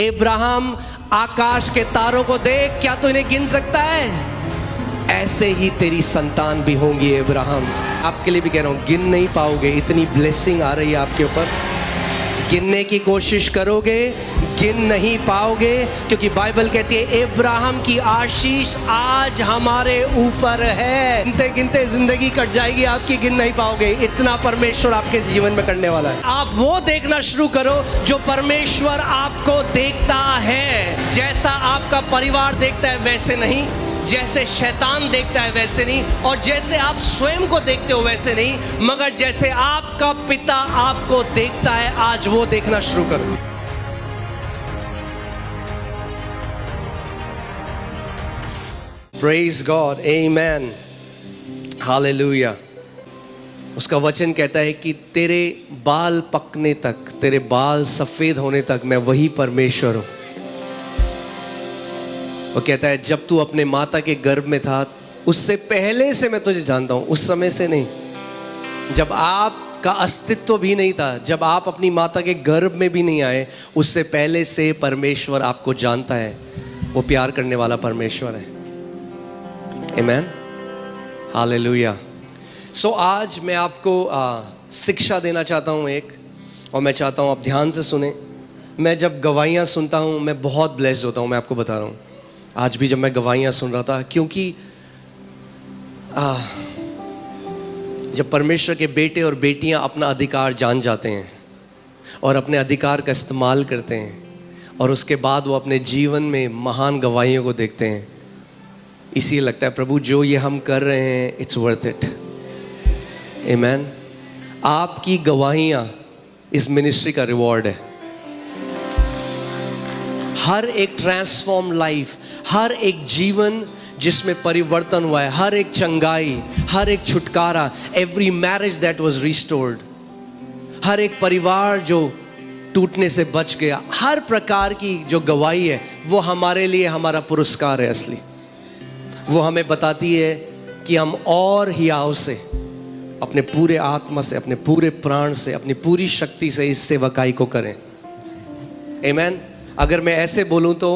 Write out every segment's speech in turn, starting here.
Abraham आकाश के तारों को देख, क्या तू इन्हें गिन सकता है? ऐसे ही तेरी संतान भी होंगी अब्राहम। आपके लिए भी कह रहा हूं, गिन नहीं पाओगे, इतनी ब्लेसिंग आ रही है आपके ऊपर। गिनने की कोशिश करोगे, गिन नहीं पाओगे, क्योंकि बाइबल कहती है अब्राहम की आशीष आज हमारे ऊपर है। गिनते गिनते जिंदगी कट जाएगी आपकी, गिन नहीं पाओगे, इतना परमेश्वर आपके जीवन में करने वाला है। आप वो देखना शुरू करो जो परमेश्वर आपको देखता है। जैसा आपका परिवार देखता है वैसे नहीं, जैसे शैतान देखता है वैसे नहीं, और जैसे आप स्वयं को देखते हो वैसे नहीं, मगर जैसे आपका पिता आपको देखता है, आज वो देखना शुरू करो। Praise God, Amen, Hallelujah। उसका वचन कहता है कि तेरे बाल पकने तक, तेरे बाल सफेद होने तक मैं वही परमेश्वर हूं। वो कहता है जब तू अपने माता के गर्भ में था, उससे पहले से मैं तुझे जानता हूं। उस समय से नहीं, जब आपका अस्तित्व भी नहीं था, जब आप अपनी माता के गर्भ में भी नहीं आए, उससे पहले से परमेश्वर आपको जानता है। वो प्यार करने वाला परमेश्वर है। आमेन, हालेलुया। सो आज मैं आपको शिक्षा देना चाहता हूं एक, और मैं चाहता हूं आप ध्यान से सुने। मैं जब गवाहियां सुनता हूं मैं बहुत ब्लेस्ड होता हूं, मैं आपको बता रहा हूं। आज भी जब मैं गवाहियां सुन रहा था, क्योंकि जब परमेश्वर के बेटे और बेटियां अपना अधिकार जान जाते हैं और अपने अधिकार का इस्तेमाल करते हैं, और उसके बाद वो अपने जीवन में महान गवाहियों को देखते हैं, इसीलिए लगता है प्रभु जो ये हम कर रहे हैं इट्स वर्थ इट। आमेन। आपकी गवाहियां इस मिनिस्ट्री का रिवॉर्ड है। हर एक ट्रांसफॉर्म लाइफ, हर एक जीवन जिसमें परिवर्तन हुआ है, हर एक चंगाई, हर एक छुटकारा, every marriage that was restored, हर एक परिवार जो टूटने से बच गया, हर प्रकार की जो गवाही है वो हमारे लिए हमारा पुरस्कार है असली। वो हमें बताती है कि हम और हियाव से, अपने पूरे आत्मा से, अपने पूरे प्राण से, अपनी पूरी शक्ति से इस सेवकाई को करें। आमेन। अगर मैं ऐसे बोलूं तो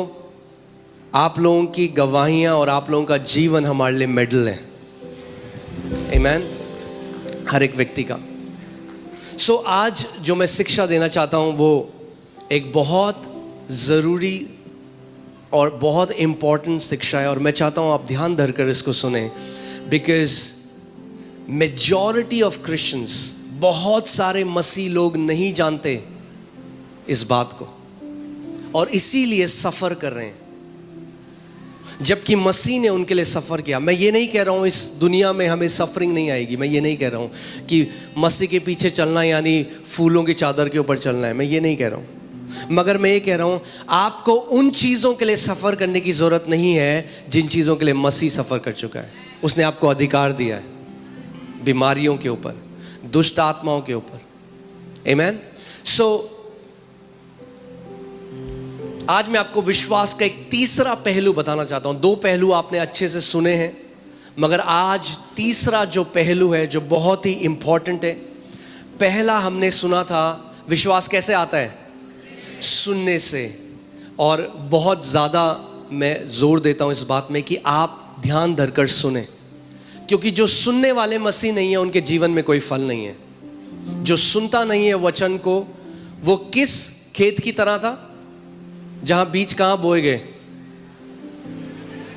आप लोगों की गवाहियां और आप लोगों का जीवन हमारे लिए मेडल है। आमेन, हर एक व्यक्ति का। सो आज जो मैं शिक्षा देना चाहता हूं वो एक बहुत ज़रूरी और बहुत इम्पॉर्टेंट शिक्षा है, और मैं चाहता हूं आप ध्यान धरकर इसको सुने। बिकॉज मेजॉरिटी ऑफ क्रिश्चियंस, बहुत सारे मसीह लोग नहीं जानते इस बात को, और इसीलिए सफ़र कर रहे हैं, जबकि मसीह ने उनके लिए सफ़र किया। मैं ये नहीं कह रहा हूँ इस दुनिया में हमें सफरिंग नहीं आएगी, मैं ये नहीं कह रहा हूँ कि मसीह के पीछे चलना यानी फूलों की चादर के ऊपर चलना है, मैं ये नहीं कह रहा हूँ। मगर मैं ये कह रहा हूँ आपको उन चीज़ों के लिए सफ़र करने की ज़रूरत नहीं है जिन चीज़ों के लिए मसीह सफ़र कर चुका है। उसने आपको अधिकार दिया है बीमारियों के ऊपर, दुष्ट आत्माओं के ऊपर। आमेन। सो आज मैं आपको विश्वास का एक तीसरा पहलू बताना चाहता हूं। दो पहलू आपने अच्छे से सुने हैं, मगर आज तीसरा जो पहलू है जो बहुत ही इंपॉर्टेंट है। पहला हमने सुना था विश्वास कैसे आता है, सुनने से, और बहुत ज़्यादा मैं जोर देता हूं इस बात में कि आप ध्यान धरकर सुने, क्योंकि जो सुनने वाले मसीह नहीं है उनके जीवन में कोई फल नहीं है। जो सुनता नहीं है वचन को, वो किस खेत की तरह था जहां बीज कहां बोए गए,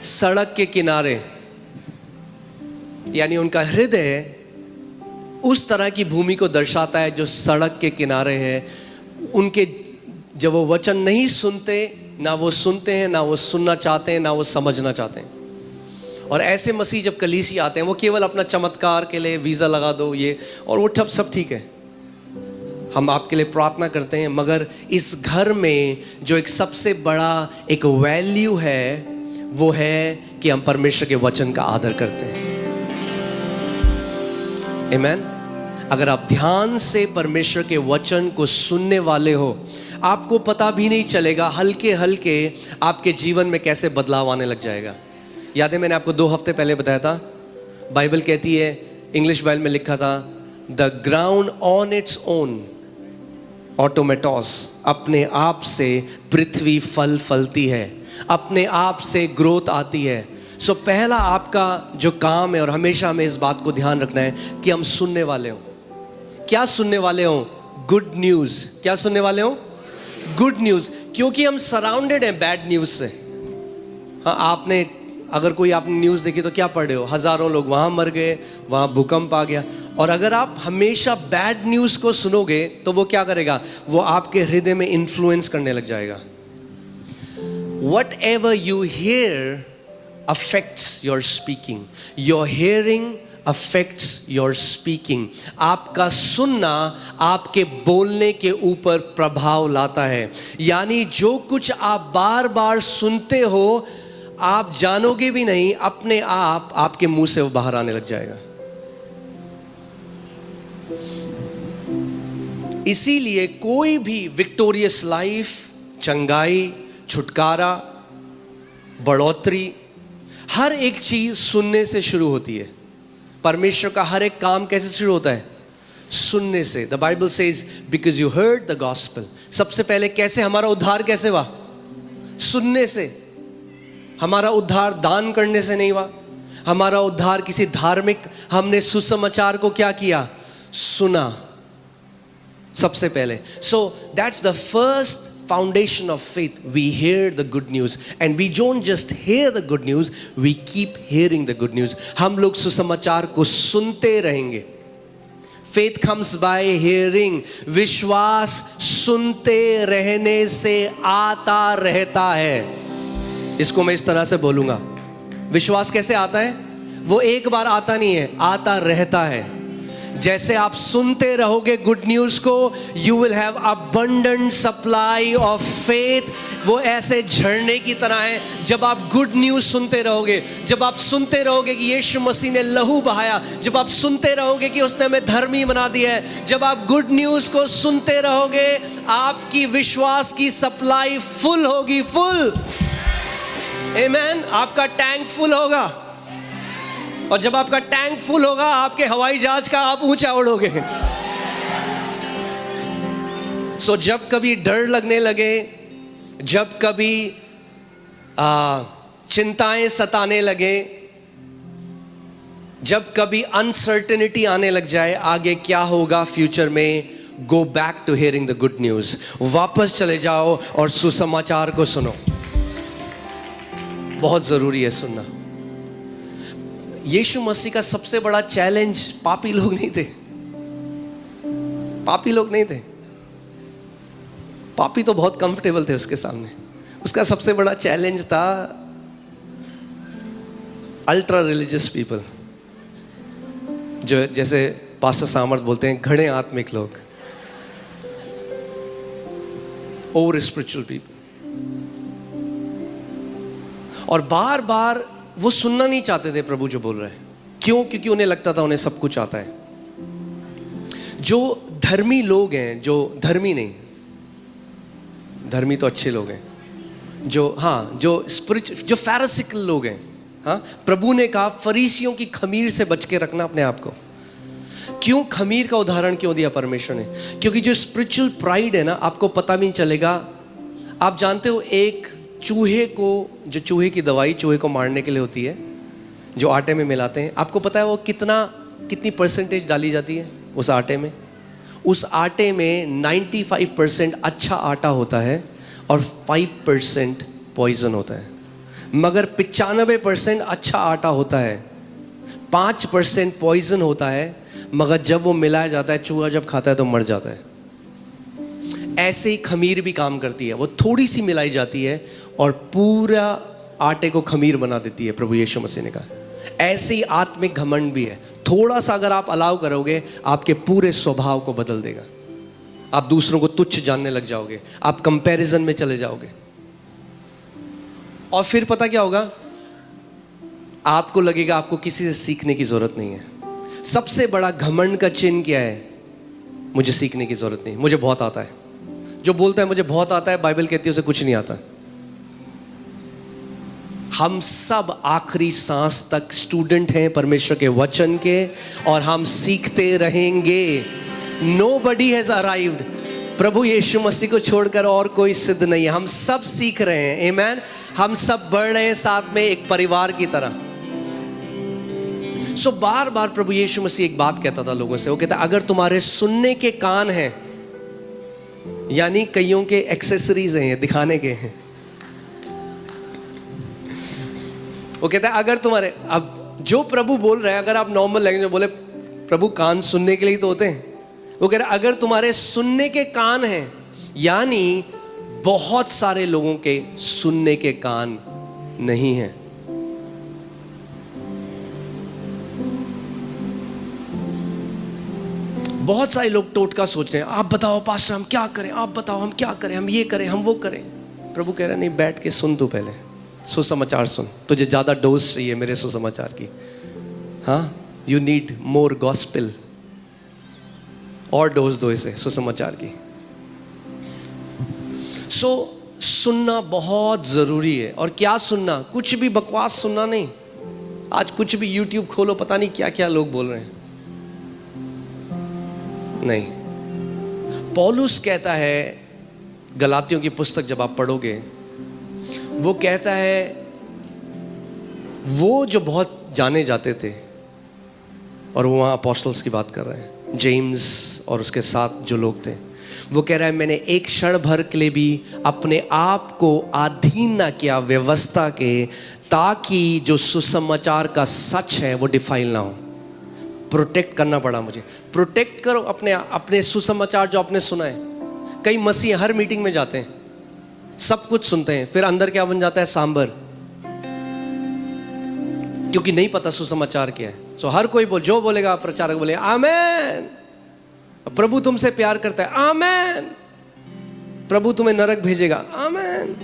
सड़क के किनारे। यानी उनका हृदय उस तरह की भूमि को दर्शाता है जो सड़क के किनारे है। उनके जब वो वचन नहीं सुनते, ना वो सुनते हैं, ना वो सुनना चाहते हैं, ना वो समझना चाहते हैं। और ऐसे मसीह जब कलीसिया आते हैं वो केवल अपना चमत्कार के लिए वीज़ा लगा दो ये और वो सब ठीक है, हम आपके लिए प्रार्थना करते हैं, मगर इस घर में जो एक सबसे बड़ा एक वैल्यू है वो है कि हम परमेश्वर के वचन का आदर करते हैं। आमेन। अगर आप ध्यान से परमेश्वर के वचन को सुनने वाले हो, आपको पता भी नहीं चलेगा, हल्के हल्के आपके जीवन में कैसे बदलाव आने लग जाएगा। याद है मैंने आपको 2 हफ्ते पहले बताया था, बाइबल कहती है, इंग्लिश बाइबल में लिखा था, the ground on its own ऑटोमेटोस, अपने आप से पृथ्वी फल फलती है, अपने आप से ग्रोथ आती है। सो पहला आपका जो काम है, और हमेशा हमें इस बात को ध्यान रखना है कि हम सुनने वाले हों। क्या सुनने वाले हों? Good news. क्या सुनने वाले हों? Good news. क्योंकि हम सराउंडेड हैं बैड न्यूज़ से। हाँ, आपने अगर कोई आपने न्यूज़ देखी तो क्या पढ़ रहे हो? हज़ारों लोग वहाँ मर गए, वहाँ भूकंप आ गया। और अगर आप हमेशा बैड न्यूज़ को सुनोगे तो वो क्या करेगा? वो आपके हृदय में इन्फ्लुएंस करने लग जाएगा। Whatever you hear affects your speaking. Your hearing affects your speaking. आपका सुनना आपके बोलने के ऊपर प्रभाव लाता है। यानी जो कुछ आप बार बार सुनते हो, आप जानोगे भी नहीं, अपने आप आपके मुंह से वो बाहर आने लग जाएगा। इसीलिए कोई भी विक्टोरियस लाइफ, चंगाई, छुटकारा, बढ़ोतरी, हर एक चीज सुनने से शुरू होती है। परमेश्वर का हर एक काम कैसे शुरू होता है? सुनने से। The Bible says because you heard the gospel. सबसे पहले कैसे हमारा उद्धार कैसे हुआ? सुनने से। हमारा उद्धार दान करने से नहीं हुआ। हमारा उद्धार किसी धार्मिक, हमने सुसमाचार को क्या किया? सुना सबसे पहले। So that's the first foundation of faith. We hear the good news, and we don't just hear the good news, we keep hearing the good news. हम लोग सुसमाचार को सुनते रहेंगे। Faith comes by hearing. विश्वास सुनते रहने से आता रहता है। इसको मैं इस तरह से बोलूंगा, विश्वास कैसे आता है? वो एक बार आता नहीं है, आता रहता है। जैसे आप सुनते रहोगे गुड न्यूज़ को, you will have abundant supply of faith. वो ऐसे झरने की तरह है। जब आप गुड न्यूज़ सुनते रहोगे, जब आप सुनते रहोगे कि यीशु मसीह ने लहू बहाया, जब आप सुनते रहोगे कि उसने हमें धर्मी बना दिया है, जब आप गुड न्यूज़ को सुनते रहोगे, आपकी विश्वास की सप्लाई फुल होगी, फुल। आमीन। आपका टैंक फुल होगा, और जब आपका टैंक फुल होगा, आपके हवाई जहाज का आप ऊंचा उड़ोगे। सो जब कभी डर लगने लगे, जब कभी चिंताएं सताने लगे, जब कभी अनसर्टेनिटी आने लग जाए आगे क्या होगा फ्यूचर में, go back to hearing the good news. वापस चले जाओ और सुसमाचार को सुनो। बहुत जरूरी है सुनना। यीशु मसीह का सबसे बड़ा चैलेंज पापी लोग नहीं थे। पापी लोग नहीं थे। पापी तो बहुत कंफर्टेबल थे उसके सामने। उसका सबसे बड़ा चैलेंज था अल्ट्रा रिलीजियस पीपल, जो जैसे पास्टर सामर्थ बोलते हैं, घड़े आत्मिक लोग, ओवर स्पिरिचुअल पीपल। और बार बार वो सुनना नहीं चाहते थे प्रभु जो बोल रहे हैं। क्यों? क्योंकि उन्हें लगता था उन्हें सब कुछ आता है। जो धर्मी लोग हैं, जो धर्मी नहीं, धर्मी तो अच्छे लोग हैं, जो स्पिरिचुअल, जो फैरिसिकल लोग हैं, प्रभु ने कहा फरीसियों की खमीर से बच के रखना अपने आप को। क्यों खमीर का उदाहरण क्यों दिया परमेश्वर ने? क्योंकि जो स्पिरिचुअल प्राइड है ना, आपको पता भी नहीं चलेगा। आप जानते हो, एक चूहे को, जो चूहे की दवाई चूहे को मारने के लिए होती है, जो आटे में मिलाते हैं, आपको पता है वो कितनी परसेंटेज डाली जाती है उस आटे में? उस आटे में 95% अच्छा आटा होता है और 5% पॉइजन होता है। मगर 95% अच्छा आटा होता है, 5% पॉइजन होता है, मगर जब वो मिलाया जाता है, चूहा जब खाता है तो मर जाता है। ऐसे ही खमीर भी काम करती है। वो थोड़ी सी मिलाई जाती है और पूरा आटे को खमीर बना देती है। प्रभु यीशु मसीह ने कहा ऐसे ही आत्मिक घमंड भी है। थोड़ा सा अगर आप अलाउ करोगे, आपके पूरे स्वभाव को बदल देगा। आप दूसरों को तुच्छ जानने लग जाओगे, आप कंपैरिजन में चले जाओगे, और फिर पता क्या होगा? आपको लगेगा आपको किसी से सीखने की जरूरत नहीं है। सबसे बड़ा घमंड का चिन्ह क्या है? मुझे सीखने की जरूरत नहीं, मुझे बहुत आता है। जो बोलता है मुझे बहुत आता है, बाइबल कहती है उसे कुछ नहीं आता। हम सब आखिरी सांस तक स्टूडेंट हैं परमेश्वर के वचन के, और हम सीखते रहेंगे। Nobody has arrived. प्रभु यीशु मसीह को छोड़कर और कोई सिद्ध नहीं है। हम सब सीख रहे हैं, आमेन। हम सब बढ़ रहे हैं साथ में एक परिवार की तरह। सो बार बार प्रभु यीशु मसीह एक बात कहता था लोगों से, वो कहता अगर तुम्हारे सुनने के कान हैं, यानी कईयों के एक्सेसरीज हैं, ये दिखाने के हैं। वो कहता है अगर तुम्हारे, अब जो प्रभु बोल रहे हैं, अगर आप नॉर्मल लैंग्वेज में बोले प्रभु कान सुनने के लिए तो होते हैं, वो कह रहे अगर तुम्हारे सुनने के कान हैं, यानी बहुत सारे लोगों के सुनने के कान नहीं हैं। बहुत सारे लोग टोटका सोच रहे हैं, आप बताओ पास्टर हम क्या करें, आप बताओ हम क्या करें, हम ये करें, हम वो करें। प्रभु कह रहे नहीं, बैठ के सुन, तू पहले सुसमाचार सुन, तुझे ज्यादा डोज चाहिए मेरे सुसमाचार की। हाँ, यू नीड मोर गॉस्पेल, और डोज दो इसे सुसमाचार की। सुनना बहुत जरूरी है। और क्या सुनना? कुछ भी बकवास सुनना नहीं। आज कुछ भी यूट्यूब खोलो, पता नहीं क्या क्या लोग बोल रहे हैं। नहीं, पौलुस कहता है, गलातियों की पुस्तक जब आप पढ़ोगे, वो कहता है वो जो बहुत जाने जाते थे, और वो वहाँ अपोस्टल्स की बात कर रहे हैं, जेम्स और उसके साथ जो लोग थे, वो कह रहा है मैंने एक क्षण भर के लिए भी अपने आप को अधीन ना किया व्यवस्था के, ताकि जो सुसमाचार का सच है वो डिफाइल ना हो। प्रोटेक्ट करना पड़ा मुझे। प्रोटेक्ट करो अपने सुसमाचार जो आपने सुना है। कई मसीह हर मीटिंग में जाते हैं, सब कुछ सुनते हैं, फिर अंदर क्या बन जाता है? सांबर, क्योंकि नहीं पता सुसमाचार क्या है। सो हर कोई जो बोलेगा, प्रचारक बोले आमेन, प्रभु तुमसे प्यार करता है, आमेन, प्रभु तुम्हें नरक भेजेगा, आमेन।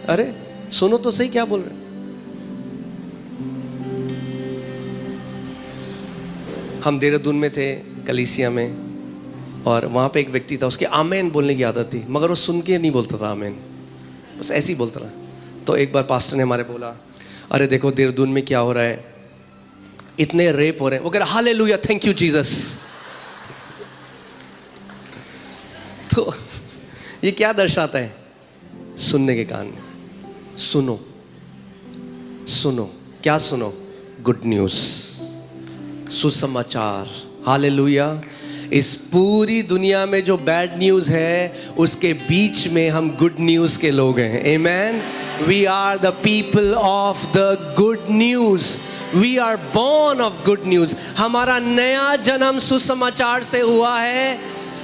अरे सुनो तो सही क्या बोल रहे। हम देहरादून में थे, कलीसिया में, और वहां पे एक व्यक्ति था, उसके आमेन बोलने की आदत थी, मगर वो सुन के नहीं बोलता था आमेन, बस ऐसे ही बोलता रहा। तो एक बार पास्टर ने हमारे बोला, अरे देखो देहरादून में क्या हो रहा है, इतने रेप हो रहे हैं। वो कह रहा हालेलुया, थैंक यू जीसस। तो ये क्या दर्शाता है? सुनने के कान। सुनो, सुनो, क्या सुनो? गुड न्यूज, सुसमाचार। हालेलुया। इस पूरी दुनिया में जो बैड न्यूज है, उसके बीच में हम गुड न्यूज के लोग हैं। Amen. We are the people of the good news. We are born of good news. हमारा नया जन्म सुसमाचार से हुआ है।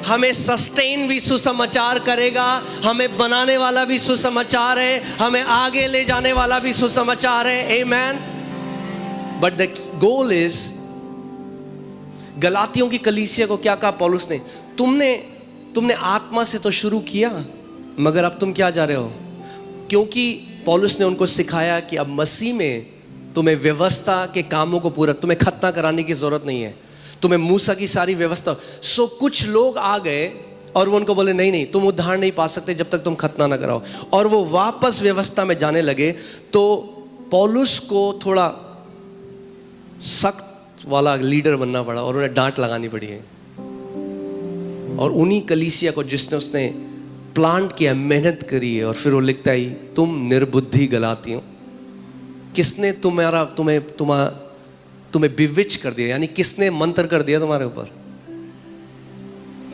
हमें सस्टेन भी सुसमाचार करेगा, हमें बनाने वाला भी सुसमाचार है, हमें आगे ले जाने वाला भी सुसमाचार है। आमेन। बट द गोल इज, गलातियों की कलीसिया को क्या कहा पौलुस ने? तुमने आत्मा से तो शुरू किया, मगर अब तुम क्या जा रहे हो? क्योंकि पौलुस ने उनको सिखाया कि अब मसीह में तुम्हें व्यवस्था के कामों को पूरा, तुम्हें खतना कराने की जरूरत नहीं है, तुम्हें मूसा की सारी व्यवस्था। सो कुछ लोग आ गए और वो उनको बोले नहीं नहीं, तुम उद्धार नहीं पा सकते जब तक तुम खतना ना कराओ, और वो वापस व्यवस्था में जाने लगे। तो पौलुस को थोड़ा सख्त वाला लीडर बनना पड़ा और उन्हें डांट लगानी पड़ी है। और उन्हीं कलीसिया को जिसने उसने प्लांट किया, मेहनत करी है, और फिर वो लिखता है तुम निर्बुद्धि गलातियों, किसने तुम्हें बिविच कर दिया, यानी किसने मंत्र कर दिया तुम्हारे ऊपर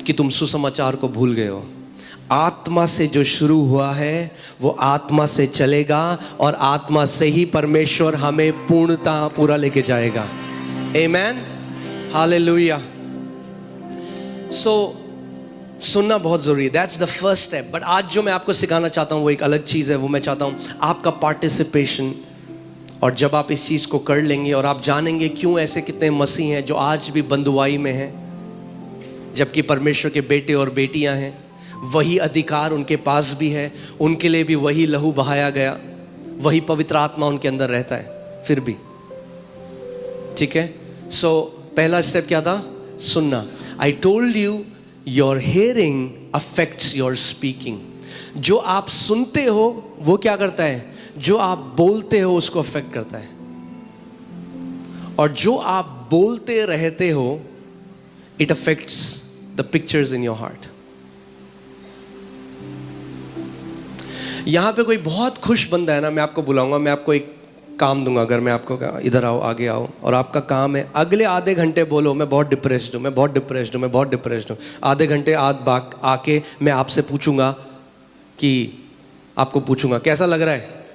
कि तुम सुसमाचार को भूल गए हो। आत्मा से जो शुरू हुआ है वो आत्मा से चलेगा, और आत्मा से ही परमेश्वर हमें पूर्णता पूरा लेके जाएगा। आमेन। हालेलुया। सो सुनना बहुत जरूरी है। That's the first step. But आज जो मैं आपको सिखाना चाहता हूँ वो एक अलग चीज़ है। वो मैं चाहता हूँ आपका पार्टिसिपेशन। और जब आप इस चीज़ को कर लेंगे और आप जानेंगे क्यों ऐसे कितने मसीह हैं जो आज भी बंधुआई में हैं, जबकि परमेश्वर के बेटे और बेटियां हैं, वही अधिकार उनके पास भी है, उनके लिए भी वही लहू बहाया गया, वही पवित्र आत्मा उनके अंदर रहता है फिर भी। ठीक है। सो पहला स्टेप क्या था? सुनना। I told you your hearing affects your speaking. जो आप सुनते हो वो क्या करता है? जो आप बोलते हो उसको अफेक्ट करता है। और जो आप बोलते रहते हो, it affects the pictures in your heart. यहाँ पे कोई बहुत खुश बंदा है ना, मैं आपको बुलाऊंगा, मैं आपको एक काम दूंगा, अगर मैं आपको इधर आओ, आगे आओ, और आपका काम है अगले आधे घंटे बोलो मैं बहुत डिप्रेस्ड हूँ, मैं बहुत डिप्रेस्ड हूँ, मैं बहुत डिप्रेस्ड हूँ। आधे घंटे आके मैं आपसे पूछूंगा कि आपको पूछूंगा कैसा लग रहा है,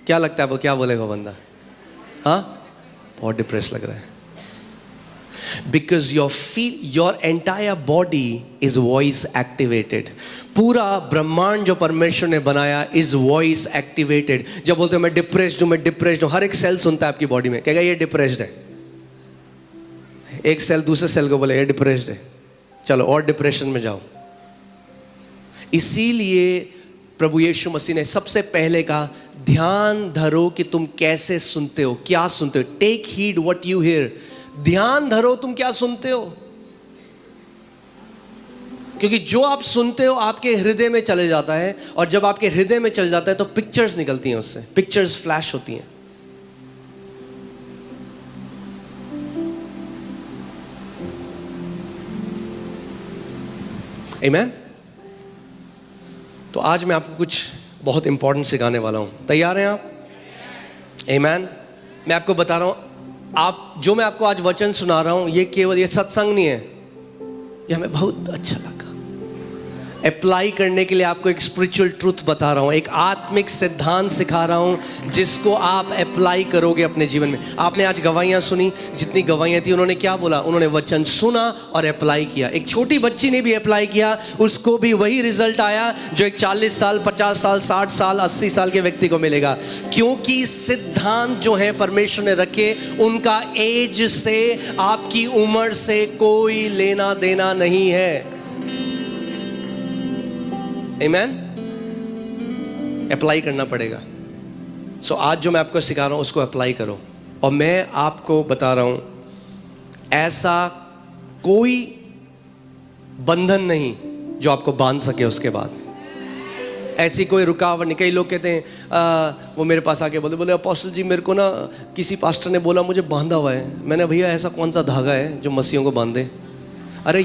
क्या लगता है, वो क्या बोलेगा बंदा? हाँ, बहुत डिप्रेस लग रहा है। Because your entire body is voice activated. पूरा ब्रह्मांड जो परमेश्वर ने बनाया इज वॉइस एक्टिवेटेड। जब बोलते हो मैं डिप्रेस्ड हूं, मैं डिप्रेस्ड हूं, हर एक सेल सुनता है आपकी बॉडी में, कहेगा ये डिप्रेस्ड है। एक सेल दूसरे सेल को बोले ये डिप्रेस्ड है, चलो और डिप्रेशन में जाओ। इसीलिए प्रभु यीशु मसीह ने सबसे पहले कहा ध्यान धरो कि तुम कैसे सुनते हो, क्या सुनते हो। Take heed what you hear. ध्यान धरो तुम क्या सुनते हो, क्योंकि जो आप सुनते हो आपके हृदय में चले जाता है, और जब आपके हृदय में चल जाता है तो पिक्चर्स निकलती हैं, उससे पिक्चर्स फ्लैश होती हैं। आमीन। तो आज मैं आपको कुछ बहुत इंपॉर्टेंट सिखाने वाला हूं। तैयार हैं आप? आमीन। मैं आपको बता रहा हूं, आप जो मैं आपको आज वचन सुना रहा हूं, ये केवल ये सत्संग नहीं है, ये हमें बहुत अच्छा लगा। अप्लाई करने के लिए आपको एक स्पिरिचुअल ट्रूथ बता रहा हूं, एक आत्मिक सिद्धांत सिखा रहा हूं जिसको आप अप्लाई करोगे अपने जीवन में। आपने आज गवाहियां सुनी, जितनी गवाहियां थी उन्होंने क्या बोला? उन्होंने वचन सुना और अप्लाई किया। एक छोटी बच्ची ने भी अप्लाई किया, उसको भी वही रिजल्ट आया जो एक 40 साल 50 साल 60 साल 80 साल के व्यक्ति को मिलेगा। क्योंकि सिद्धांत जो है परमेश्वर ने रखे, उनका एज से, आपकी उम्र से कोई लेना देना नहीं है। आमीन। अप्लाई करना पड़ेगा। सो आज जो मैं आपको सिखा रहा हूं उसको अप्लाई करो। और मैं आपको बता रहा हूं, ऐसा कोई बंधन नहीं जो आपको बांध सके उसके बाद, ऐसी कोई रुकावट नहीं। कई लोग कहते हैं वो मेरे पास आके बोले अपोस्टल जी मेरे को ना किसी पास्टर ने बोला मुझे बांधा हुआ है। मैंने भैया ऐसा कौन सा धागा है जो मसीहों को बांधे? अरे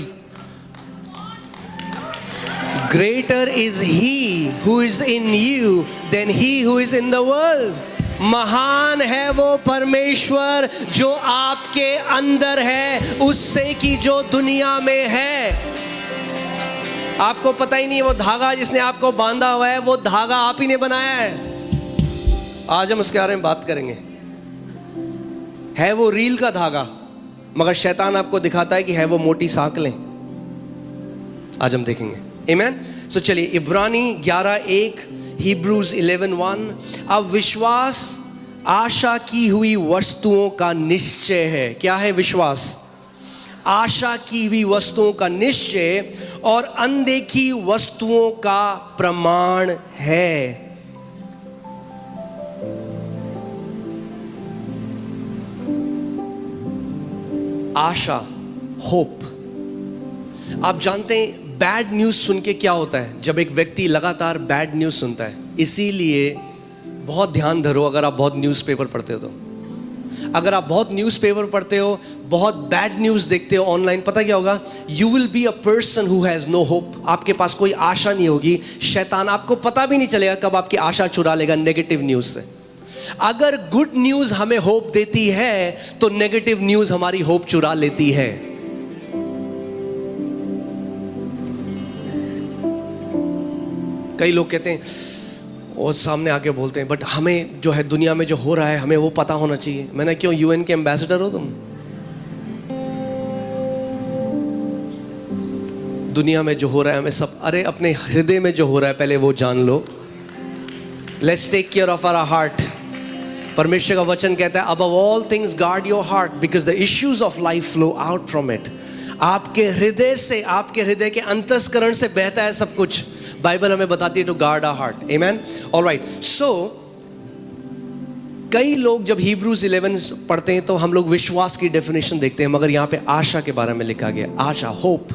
greater is he who is in you than he who is in the world. महान है वो परमेश्वर जो आपके अंदर है उससे कि जो दुनिया में है। आपको पता ही नहीं, वो धागा जिसने आपको बांधा हुआ है वो धागा आप ही ने बनाया है। आज हम उसके बारे में बात करेंगे। है वो रील का धागा, मगर शैतान आपको दिखाता है कि है वो मोटी सांकलें। आज हम देखेंगे। आमीन। सो चलिए, इब्रानी 11:1, हिब्रूज 11:1। अब विश्वास आशा की हुई वस्तुओं का निश्चय है। क्या है विश्वास? आशा की हुई वस्तुओं का निश्चय और अनदेखी वस्तुओं का प्रमाण है। आशा, होप। आप जानते हैं बैड न्यूज सुन के क्या होता है? जब एक व्यक्ति लगातार बैड न्यूज सुनता है, इसीलिए बहुत ध्यान धरो। अगर आप बहुत न्यूज़पेपर पढ़ते हो तो, अगर आप बहुत न्यूज़पेपर पढ़ते हो, बहुत बैड न्यूज़ देखते हो ऑनलाइन, पता क्या होगा? You will be a person who has no hope. आपके पास कोई आशा नहीं होगी। शैतान आपको पता भी नहीं चलेगा कब आपकी आशा चुरा लेगा नेगेटिव न्यूज़ से। अगर गुड न्यूज़ हमें होप देती है तो नेगेटिव न्यूज़ हमारी होप चुरा लेती है। कई लोग कहते हैं और सामने आके बोलते हैं, बट हमें जो है दुनिया में जो हो रहा है हमें वो पता होना चाहिए। मैंने क्यों? यूएन के एम्बेसडर हो तुम। दुनिया में जो हो रहा है हमें सब, अरे अपने हृदय में जो हो रहा है पहले वो जान लो। Let's take care of our heart. परमेश्वर का वचन कहता है above all things guard your heart because the issues of life flow out from it. आपके हृदय से, आपके हृदय के अंतस्करण से बहता है सब कुछ। बाइबल हमें बताती है to guard our heart. Amen. Alright. So कई लोग जब हिब्रूज 11 पढ़ते हैं तो हम लोग विश्वास की डेफिनेशन देखते हैं, मगर यहाँ पे आशा के बारे में लिखा गया। आशा, hope.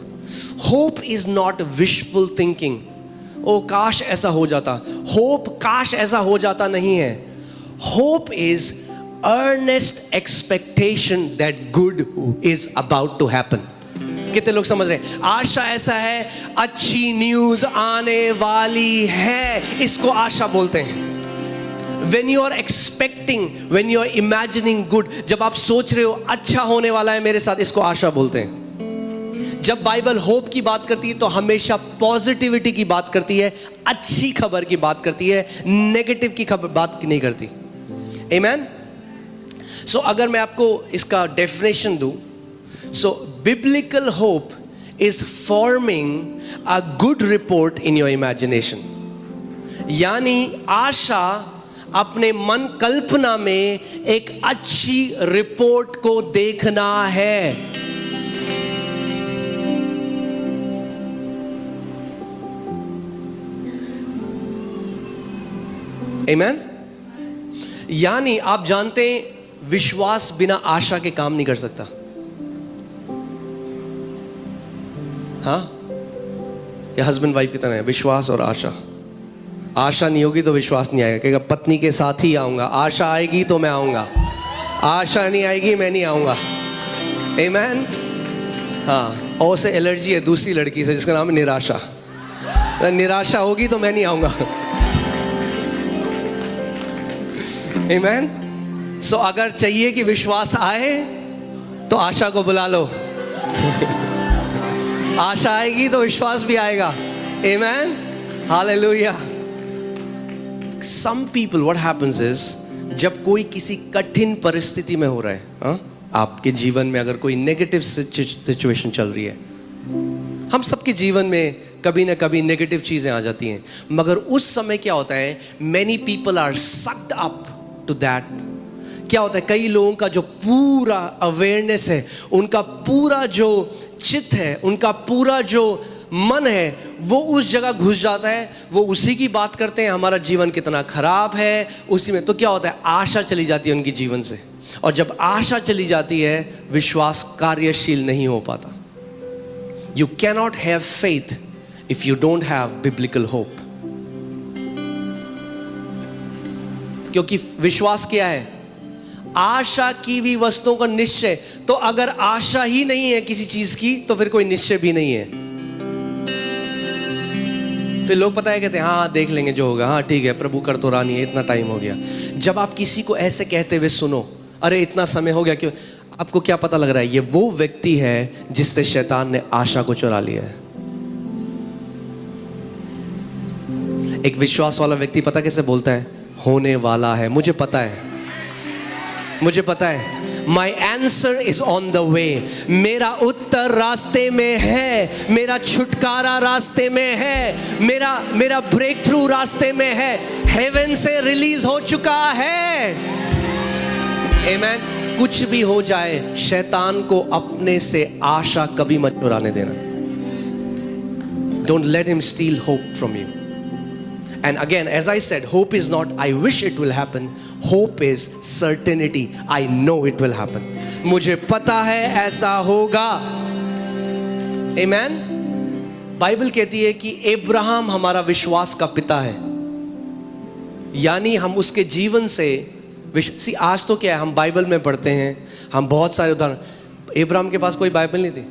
Hope is not wishful thinking. ओ काश ऐसा हो जाता। होप काश ऐसा हो जाता नहीं है। Hope is earnest expectation that good is about to happen. कितने लोग समझ रहे हैं? आशा ऐसा है, अच्छी न्यूज आने वाली है, इसको आशा बोलते हैं। When you are expecting, when you are imagining good, जब आप सोच रहे हो अच्छा होने वाला है मेरे साथ, इसको आशा बोलते हैं। जब बाइबल होप की बात करती है तो हमेशा पॉजिटिविटी की बात करती है, अच्छी खबर की बात करती है, नेगेटिव की खबर बात नहीं करती। आमेन। सो अगर मैं आपको इसका डेफिनेशन दूं, so biblical hope is forming a good report in your imagination. यानी आशा अपने मन कल्पना में एक अच्छी रिपोर्ट को देखना है। आमेन। यानी आप जानते हैं विश्वास बिना आशा के काम नहीं कर सकता। हाँ, ये हस्बैंड वाइफ की तरह है, विश्वास और आशा। आशा नहीं होगी तो विश्वास नहीं आएगा। कहेगा पत्नी के साथ ही आऊंगा, आशा आएगी तो मैं आऊंगा, आशा नहीं आएगी मैं नहीं आऊंगा। आमेन। हाँ, और से एलर्जी है दूसरी लड़की से जिसका नाम है निराशा। निराशा होगी तो मैं नहीं आऊंगा। आमेन। सो अगर चाहिए कि विश्वास आए तो आशा को बुला लो। आशा आएगी तो विश्वास भी आएगा। आमेन। Hallelujah. Some people, what happens is, जब कोई किसी कठिन परिस्थिति में हो रहा है, आपके जीवन में अगर कोई नेगेटिव सिचुएशन चल रही है, हम सबके जीवन में कभी ना कभी नेगेटिव चीजें आ जाती हैं, मगर उस समय क्या होता है, many people are sucked up to that। क्या होता है, कई लोगों का जो पूरा अवेयरनेस है, उनका पूरा जो चित्त है, उनका पूरा जो मन है, वो उस जगह घुस जाता है, वो उसी की बात करते हैं, हमारा जीवन कितना खराब है उसी में। तो क्या होता है, आशा चली जाती है उनके जीवन से, और जब आशा चली जाती है विश्वास कार्यशील नहीं हो पाता। You cannot have faith if you don't have biblical hope. क्योंकि विश्वास क्या है, आशा की हुई वस्तुओं का निश्चय। तो अगर आशा ही नहीं है किसी चीज की तो फिर कोई निश्चय भी नहीं है। फिर लोग पता है कहते हैं हाँ देख लेंगे जो होगा, हाँ ठीक है प्रभु कर तो रानी है, इतना टाइम हो गया। जब आप किसी को ऐसे कहते हुए सुनो, अरे इतना समय हो गया, क्यों? आपको क्या पता लग रहा है, ये वो व्यक्ति है जिससे शैतान ने आशा को चुरा लिया है। एक विश्वास वाला व्यक्ति पता कैसे बोलता है, होने वाला है, मुझे पता है, मुझे पता है, My answer is on the way। मेरा उत्तर रास्ते में है, मेरा छुटकारा रास्ते में है, मेरा ब्रेक थ्रू रास्ते में है, हेवन से रिलीज हो चुका है। आमेन। कुछ भी हो जाए, शैतान को अपने से आशा कभी मत चुराने देना। Don't let him steal hope from you। And again, as I said, hope is not I wish it will happen. Hope is certainty. I know it will happen. मुझे पता है ऐसा होगा। Amen? बाइबल कहती है कि अब्राहम हमारा विश्वास का पिता है। यानी हम उसके जीवन से आज तो क्या है, हम बाइबल में पढ़ते हैं, हम बहुत सारे उदाहरण। अब्राहम के पास कोई बाइबल नहीं थी।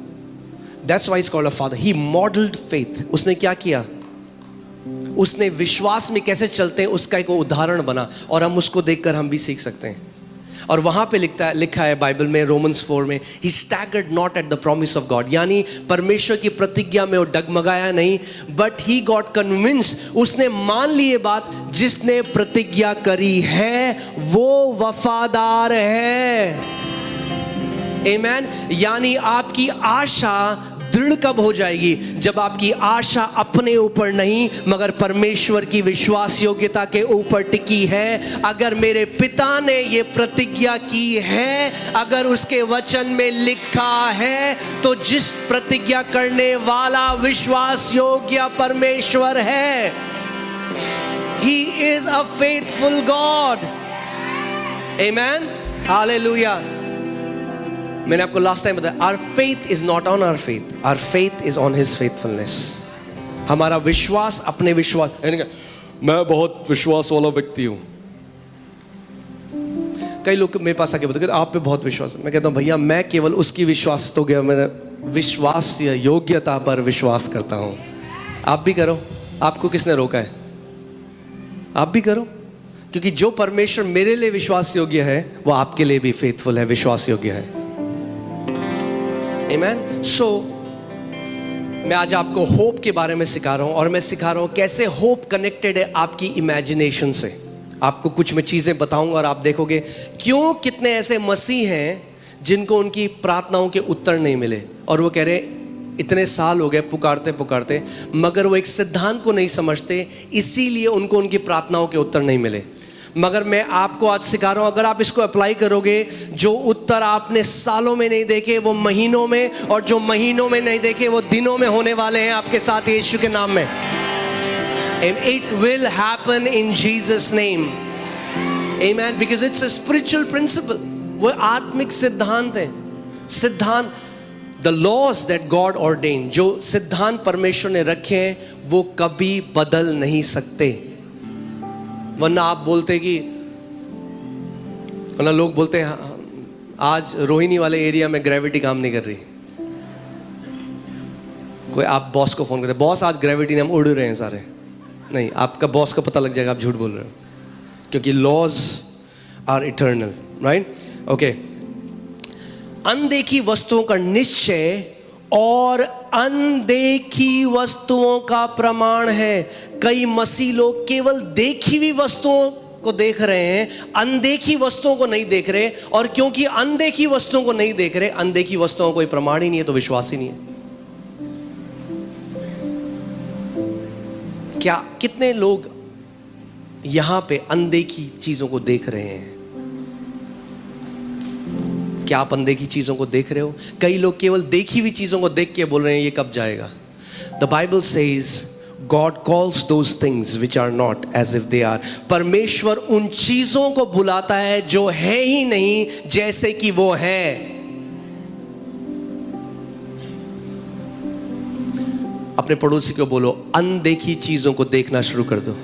That's why he's called a father. He modeled faith. उसने क्या किया, उसने विश्वास में कैसे चलते हैं उसका एक उदाहरण बना, और हम उसको देखकर हम भी सीख सकते हैं। और वहां पे लिखा है बाइबल में, रोमन्स 4 में, he staggered not at the promise of God. यानी परमेश्वर की प्रतिज्ञा में वो डगमगाया नहीं, बट ही गॉट कन्विंस। उसने मान ली ये बात, जिसने प्रतिज्ञा करी है वो वफादार है। आमेन। यानी आपकी आशा दृढ़ कब हो जाएगी, जब आपकी आशा अपने ऊपर नहीं मगर परमेश्वर की विश्वास योग्यता के ऊपर टिकी है। अगर मेरे पिता ने ये प्रतिज्ञा की है, अगर उसके वचन में लिखा है, तो जिस प्रतिज्ञा करने वाला विश्वास योग्य परमेश्वर है, He is a faithful God। Amen। Hallelujah। मैंने आपको लास्ट टाइम बताया, our faith is not on our faith, our faith is on his faithfulness. हमारा विश्वास अपने विश्वास, मैं बहुत विश्वास वाला व्यक्ति हूं। कई लोग मेरे पास आके बोलते हैं आप पे बहुत विश्वास है। मैं कहता हूं भैया मैं केवल उसकी विश्वास तो गया, मैं विश्वास या योग्यता पर विश्वास करता हूं। आप भी करो, आपको किसने रोका है? आप भी करो, क्योंकि जो परमेश्वर मेरे लिए विश्वास योग्य है वो आपके लिए भी फेथफुल है, विश्वास योग्य है। आमीन। सो मैं आज आपको होप के बारे में सिखा रहा हूं, और मैं सिखा रहा हूं कैसे होप कनेक्टेड है आपकी इमेजिनेशन से। आपको कुछ मैं चीजें बताऊंगा और आप देखोगे क्यों कितने ऐसे मसीह हैं जिनको उनकी प्रार्थनाओं के उत्तर नहीं मिले, और वो कह रहे इतने साल हो गए पुकारते पुकारते, मगर वो एक सिद्धांत को नहीं समझते, इसीलिए उनको उनकी प्रार्थनाओं के उत्तर नहीं मिले। मगर मैं आपको आज सिखा रहा हूं, अगर आप इसको अप्लाई करोगे, जो उत्तर आपने सालों में नहीं देखे वो महीनों में, और जो महीनों में नहीं देखे वो दिनों में होने वाले हैं आपके साथ यीशु के नाम में। It will happen in Jesus' name. Amen. Because it's a spiritual principle. वो आत्मिक सिद्धांत है। सिद्धांत, the laws that God ordained, जो सिद्धांत परमेश्वर ने रखे हैं वो कभी बदल नहीं सकते। वरना आप बोलते कि, वरना लोग बोलते हैं आज रोहिणी वाले एरिया में ग्रेविटी काम नहीं कर रही। कोई आप बॉस को फोन करते, बॉस आज ग्रेविटी नहीं, हम उड़ रहे हैं सारे। नहीं, आपका बॉस का पता लग जाएगा आप झूठ बोल रहे हो, क्योंकि laws are eternal, right? Okay. अनदेखी वस्तुओं का निश्चय और अनदेखी वस्तुओं का प्रमाण है। कई मसीह लोग केवल देखी हुई वस्तुओं को देख रहे हैं, अनदेखी वस्तुओं को नहीं देख रहे, और क्योंकि अनदेखी वस्तुओं को नहीं देख रहे, अनदेखी वस्तुओं का कोई प्रमाण ही नहीं है, तो विश्वास ही नहीं है। क्या कितने लोग यहां पे अनदेखी चीजों को देख रहे हैं? क्या आप अनदेखी चीजों को देख रहे हो? कई लोग केवल देखी हुई चीजों को देख के बोल रहे हैं ये कब जाएगा। The Bible says God calls those things which are not as if they are. परमेश्वर उन चीजों को बुलाता है जो है ही नहीं जैसे कि वो है। अपने पड़ोसी को बोलो, अनदेखी चीजों को देखना शुरू कर दो।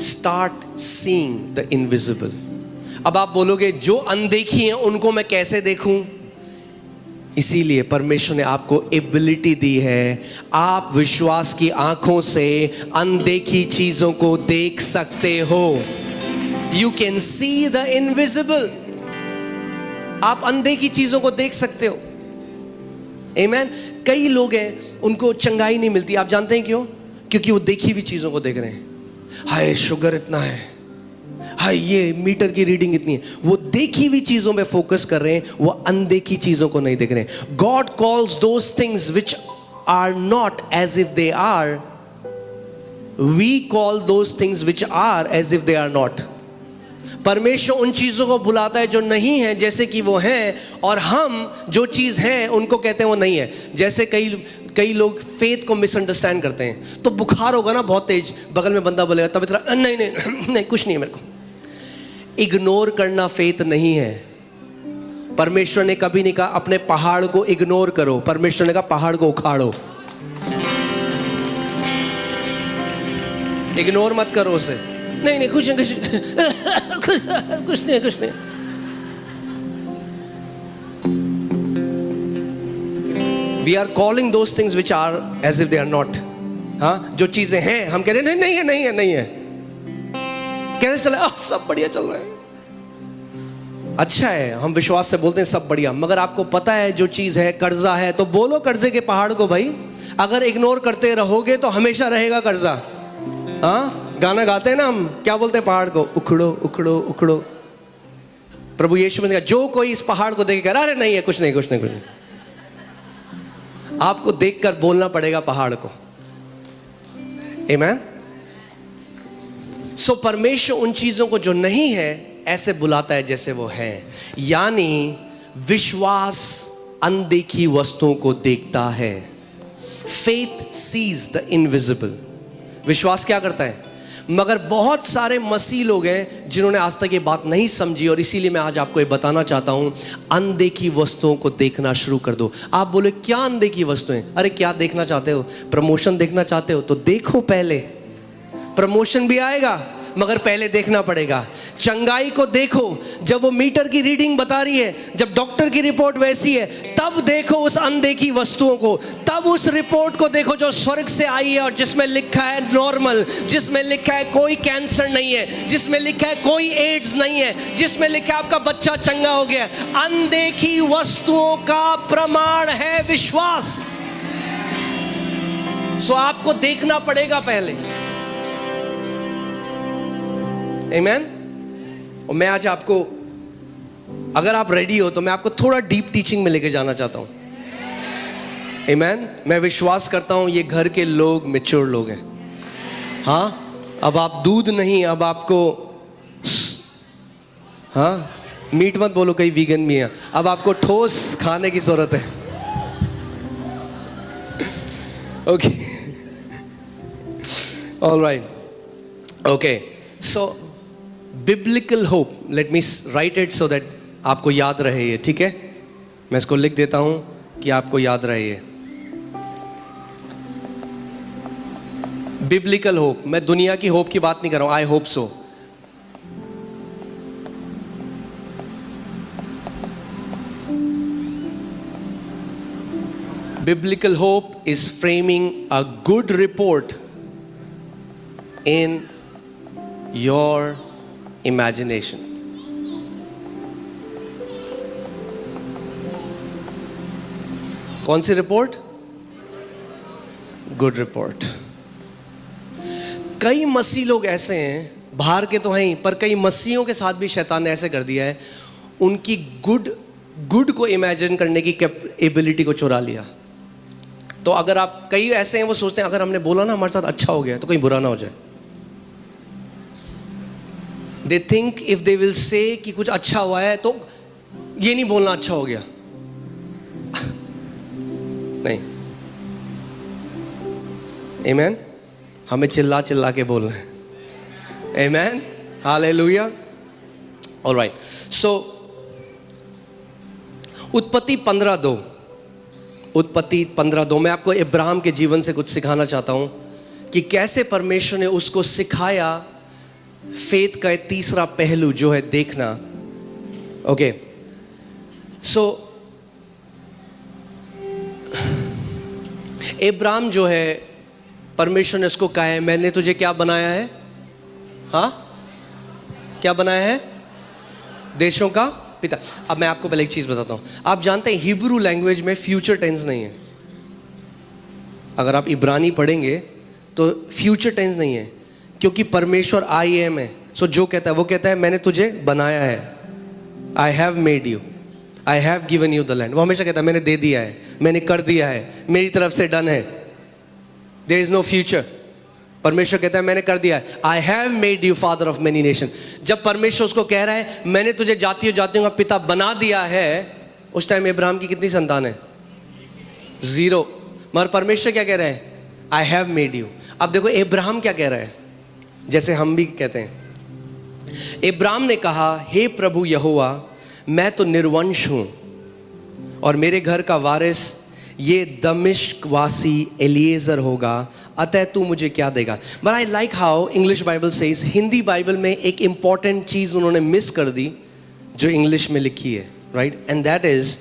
Start seeing the invisible. अब आप बोलोगे जो अनदेखी हैं उनको मैं कैसे देखूं? इसीलिए परमेश्वर ने आपको एबिलिटी दी है, आप विश्वास की आंखों से अनदेखी चीजों को देख सकते हो। You can see the invisible. आप अनदेखी चीजों को देख सकते हो। आमीन। कई लोग हैं उनको चंगाई नहीं मिलती, आप जानते हैं क्यों? क्योंकि वो देखी हुई चीजों को देख रहे हैं। हाय शुगर इतना है, हाय ये मीटर की रीडिंग इतनी है। वो देखी हुई चीजों पे फोकस कर रहे हैं, वो अनदेखी चीजों को नहीं देख रहे हैं। God calls those things which are not as if they are, we call those things which are as if they are not. परमेश्वर उन चीजों को बुलाता है जो नहीं है जैसे कि वो हैं, और हम जो चीज है उनको कहते हैं वो नहीं है। जैसे कई लोग फेथ को मिसअंडरस्टैंड करते हैं। तो बुखार होगा ना बहुत तेज, बगल में बंदा बोलेगा तब इतना नहीं नहीं नहीं कुछ नहीं है मेरे को। इग्नोर करना फेथ नहीं है। परमेश्वर ने कभी नहीं कहा अपने पहाड़ को इग्नोर करो, परमेश्वर ने कहा पहाड़ को उखाड़ो। इग्नोर मत करो उसे, नहीं नहीं कुछ नहीं कुछ नहीं कुछ नहीं। We are calling those things which are as if they are not. हाँ, जो चीजें हैं हम कह रहे हैं नहीं है नहीं है नहीं है। कैसे चल रहा है? सब बढ़िया चल रहा है। अच्छा है, हम विश्वास से बोलते हैं सब बढ़िया, मगर आपको पता है जो चीज है कर्जा है, तो बोलो कर्जे के पहाड़ को भाई। अगर इग्नोर करते रहोगे तो हमेशा रहेगा कर्जा। हाँ, गाना गाते हैं ना हम, क्या बोलते हैं पहाड़ को? उखड़ो उखड़ो उखड़ो। प्रभु यीशु ने कहा जो कोई इस पहाड़ को देख कर अरे नहीं है कुछ नहीं कुछ नहीं कुछ नहीं, आपको देखकर बोलना पड़ेगा पहाड़ को। आमीन। सो परमेश्वर उन चीजों को जो नहीं है ऐसे बुलाता है जैसे वो है। यानी विश्वास अनदेखी वस्तुओं को देखता है। Faith sees the invisible. विश्वास क्या करता है? मगर बहुत सारे मसीह लोग हैं जिन्होंने आज तक ये बात नहीं समझी, और इसीलिए मैं आज आपको ये बताना चाहता हूं, अनदेखी वस्तुओं को देखना शुरू कर दो। आप बोले क्या अनदेखी वस्तुएं? अरे क्या देखना चाहते हो? प्रमोशन देखना चाहते हो तो देखो, पहले प्रमोशन भी आएगा, मगर पहले देखना पड़ेगा। चंगाई को देखो जब वो मीटर की रीडिंग बता रही है, जब डॉक्टर की रिपोर्ट वैसी है, तब देखो उस अनदेखी वस्तुओं को, तब उस रिपोर्ट को देखो जो स्वर्ग से आई है और जिसमें लिखा है नॉर्मल, जिसमें लिखा है कोई कैंसर नहीं है, जिसमें लिखा है कोई एड्स नहीं है, जिसमें लिखा है आपका बच्चा चंगा हो गया। अनदेखी वस्तुओं का प्रमाण है विश्वास। सो आपको देखना पड़ेगा पहले। आमीन। और मैं आज आपको, अगर आप रेडी हो तो मैं आपको थोड़ा डीप टीचिंग में लेके जाना चाहता हूं। आमीन। मैं विश्वास करता हूं ये घर के लोग मैच्योर लोग हैं। हाँ, अब आप दूध नहीं, अब आपको, हाँ मीट मत बोलो, कहीं वीगन भी है, अब आपको ठोस खाने की जरूरत है। Okay, all right, okay. So biblical hope, let me right it so that आपको याद रहे ये, ठीक है? मैं इसको लिख देता हूं कि आपको याद रहे ये। बिब्लिकल होप, मैं दुनिया की होप की बात नहीं कर रहा हूं, I hope so. Biblical hope is framing a good report in your imagination. कौन सी रिपोर्ट? Good report. कई मसीह लोग ऐसे हैं, बाहर के तो हैं ही, पर कई मसीहों के साथ भी शैतान ने ऐसे कर दिया है, उनकी गुड को इमेजिन करने की एबिलिटी को चुरा लिया। तो अगर आप, कई ऐसे हैं वो सोचते हैं अगर हमने बोला ना हमारे साथ अच्छा हो गया तो कहीं बुरा ना हो जाए। They think if they will say कि कुछ अच्छा हुआ है तो ये नहीं बोलना अच्छा हो गया। नहीं, आमीन। हमें चिल्ला चिल्ला के बोलना है, आमीन, हालेलुया। ऑलराइट, सो उत्पत्ति 15:2, उत्पत्ति 15:2 मैं आपको इब्राहिम के जीवन से कुछ सिखाना चाहता हूं कि कैसे परमेश्वर ने उसको सिखाया फेथ का तीसरा पहलू जो है देखना। ओके, सो इब्राहिम जो है, परमेश्वर ने उसको कहा है मैंने तुझे क्या बनाया है? हाँ, क्या बनाया है? देशों का पिता। अब मैं आपको पहले एक चीज बताता हूं, आप जानते हैं हिब्रू लैंग्वेज में फ्यूचर टेंस नहीं है। अगर आप इब्रानी पढ़ेंगे तो फ्यूचर टेंस नहीं है, क्योंकि परमेश्वर आई एम है। सो जो कहता है वो कहता है मैंने तुझे बनाया है, I have made you, I have given you the land. वो हमेशा कहता है मैंने दे दिया है, मैंने कर दिया है, मेरी तरफ से डन है, देयर इज नो फ्यूचर। परमेश्वर कहता है मैंने कर दिया है, I have made you father of many nation. जब परमेश्वर उसको कह रहा है मैंने तुझे जातियों जातियों का पिता बना दिया है, उस टाइम इब्राहिम की कितनी संतान है? 0। मगर परमेश्वर क्या कह रहा है? I have made you. अब देखो इब्राहिम क्या कह रहा है, जैसे हम भी कहते हैं। इब्राहिम ने कहा हे प्रभु यहोवा, मैं तो निर्वंश हूं और मेरे घर का वारिस ये दमिश्क वासी एलिएजर होगा, अतः तू मुझे क्या देगा? But I like how English Bible says, Hindi Bible में एक इंपॉर्टेंट चीज उन्होंने मिस कर दी जो इंग्लिश में लिखी है, right? And that is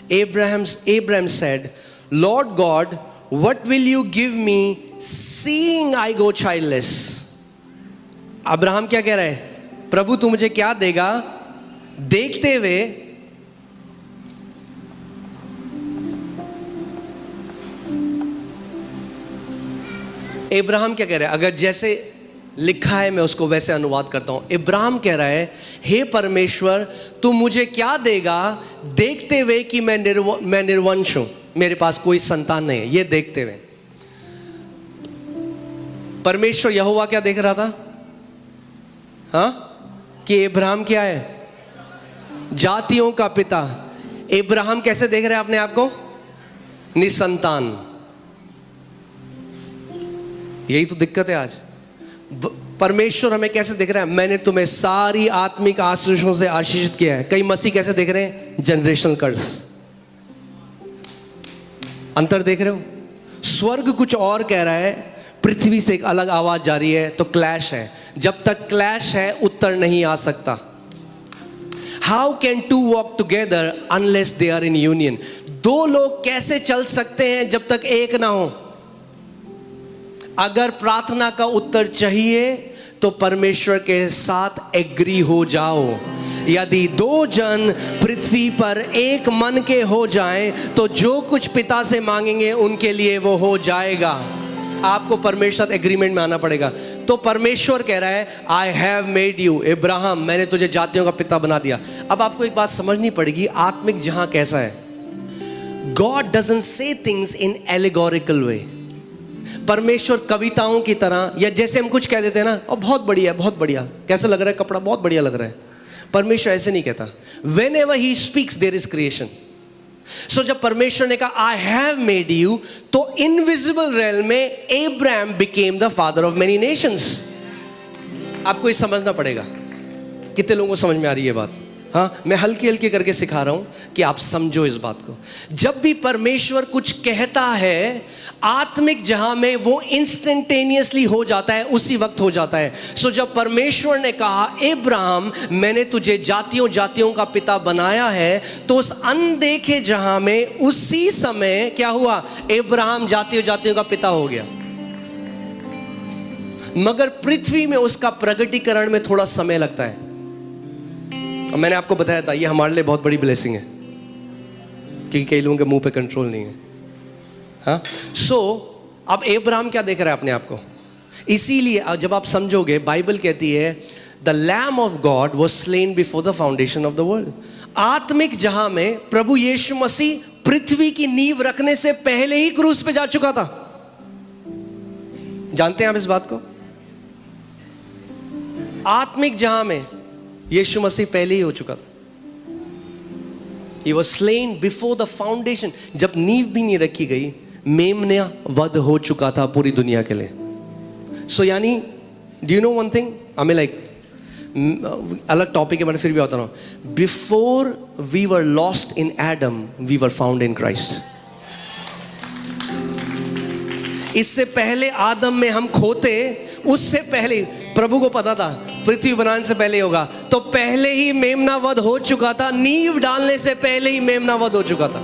Abraham said, Lord God, what will you give me seeing I go childless? Abraham क्या कह रहा है? प्रभु तू मुझे क्या देगा देखते हुए इब्राहिम क्या कह रहा है? अगर जैसे लिखा है मैं उसको वैसे अनुवाद करता हूं। इब्राहिम कह रहा है हे परमेश्वर तू मुझे क्या देगा देखते हुए कि मैं निर्वंश हूं, मेरे पास कोई संतान नहीं है, ये देखते हुए। परमेश्वर यहोवा क्या देख रहा था? हाँ, कि इब्राहिम क्या है? जातियों का पिता। इब्राहिम कैसे देख रहे हैं अपने आप को? निसंतान। यही तो दिक्कत है आज। परमेश्वर हमें कैसे देख रहा है? मैंने तुम्हें सारी आत्मिक आशीषों से आशीषित किया है। कई मसीह कैसे देख रहे हैं? जनरेशनल कर्स। अंतर देख रहे हो? स्वर्ग कुछ और कह रहा है, पृथ्वी से एक अलग आवाज जा रही है तो क्लैश है। जब तक क्लैश है उत्तर नहीं आ सकता। How can two walk together unless they are in union? दो लोग कैसे चल सकते हैं जब तक एक ना हो? अगर प्रार्थना का उत्तर चाहिए तो परमेश्वर के साथ एग्री हो जाओ। यदि दो जन पृथ्वी पर एक मन के हो जाएं तो जो कुछ पिता से मांगेंगे उनके लिए वो हो जाएगा। आपको परमेश्वर एग्रीमेंट में आना पड़ेगा। तो परमेश्वर कह रहा है I have made you Ibrahim, मैंने तुझे जातियों का पिता बना दिया। अब आपको एक बात समझनी पड़ेगी, आत्मिक जहां कैसा है। God doesn't say things in allegorical way. परमेश्वर कविताओं की तरह, या जैसे हम कुछ कह देते हैं ना, और बहुत बढ़िया बहुत बढ़िया, कैसा लग रहा है कपड़ा, बहुत बढ़िया लग रहा है। परमेश्वर ऐसे नहीं कहता। Whenever he speaks there is creation. So जब परमेश्वर ने कहा I have made you, तो इनविजिबल रेल में Abraham became the father of many nations. आपको ये समझना पड़ेगा। कितने लोगों को समझ में आ रही है बात? हाँ, मैं हल्की हल्की करके सिखा रहा हूं कि आप समझो इस बात को। जब भी परमेश्वर कुछ कहता है आत्मिक जहां में, वो इंस्टेंटेनियसली हो जाता है, उसी वक्त हो जाता है। सो जब परमेश्वर ने कहा इब्राहिम मैंने तुझे जातियों जातियों का पिता बनाया है, तो उस अनदेखे जहां में उसी समय क्या हुआ? इब्राहिम जातियों जातियों का पिता हो गया। मगर पृथ्वी में उसका प्रगटीकरण में थोड़ा समय लगता है। और मैंने आपको बताया था ये हमारे लिए बहुत बड़ी ब्लेसिंग है, क्योंकि कई लोगों के मुंह पे कंट्रोल नहीं है। हाँ, सो अब इब्राहिम क्या देख रहा है अपने आप को? इसीलिए जब आप समझोगे, बाइबल कहती है the lamb of God was slain before the foundation of the world. आत्मिक जहां में प्रभु यीशु मसीह पृथ्वी की नींव रखने से पहले ही क्रूस पे जा चुका था। जानते हैं आप इस बात को? आत्मिक जहां में यीशु मसीह पहले ही हो चुका था। He was slain before the foundation. जब नींव भी नहीं रखी गई, मेमना वध हो चुका था पूरी दुनिया के लिए। सो यानी do you know one thing? हमें अलग टॉपिक है, मैंने फिर भी बता रहा हूं। Before we were lost in Adam, we were found in Christ. इससे पहले आदम में हम खोते, उससे पहले प्रभु को पता था पृथ्वी बनाने से पहले होगा, तो पहले ही मेमना वध हो चुका था। नींव डालने से पहले ही मेमना वध हो चुका था।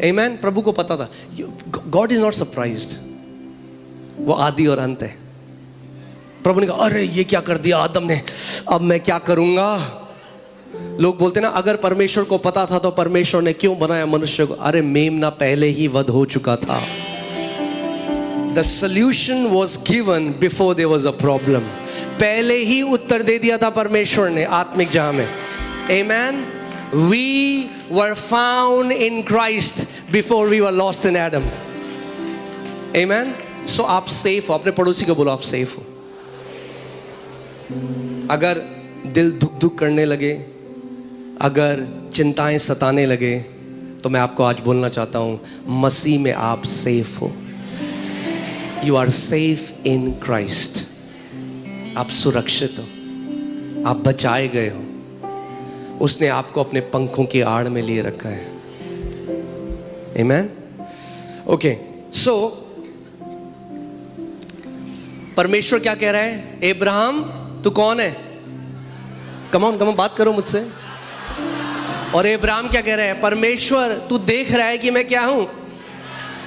आमेन। प्रभु को पता था। गॉड इज नॉट सरप्राइज्ड, वो आदि और अंत है। प्रभु ने कहा अरे ये क्या कर दिया आदम ने, अब मैं क्या करूंगा? लोग बोलते ना अगर परमेश्वर को पता था तो परमेश्वर ने क्यों बनाया मनुष्य को? अरे मेमना पहले ही वध हो चुका था। The solution was given before there was a problem. पहले ही उत्तर दे दिया था परमेश्वर ने आत्मिक जहां में। Amen. We were found in Christ before we were lost in Adam. Amen. So आप सेफ हो। अपने पड़ोसी को बोलो आप सेफ हो। अगर दिल धुक धुक करने लगे, अगर चिंताएं सताने लगे, तो मैं आपको आज बोलना चाहता हूं मसीह में आप सेफ हो। You are safe in Christ. आप सुरक्षित हो, आप बचाए गए हो। उसने आपको अपने पंखों की आड़ में लिए रखा है। Amen? Okay, so परमेश्वर क्या कह रहा है? इब्राहिम तू कौन है? कम ऑन बात करो मुझसे। और इब्राहिम क्या कह रहा है? परमेश्वर तू देख रहा है कि मैं क्या हूं?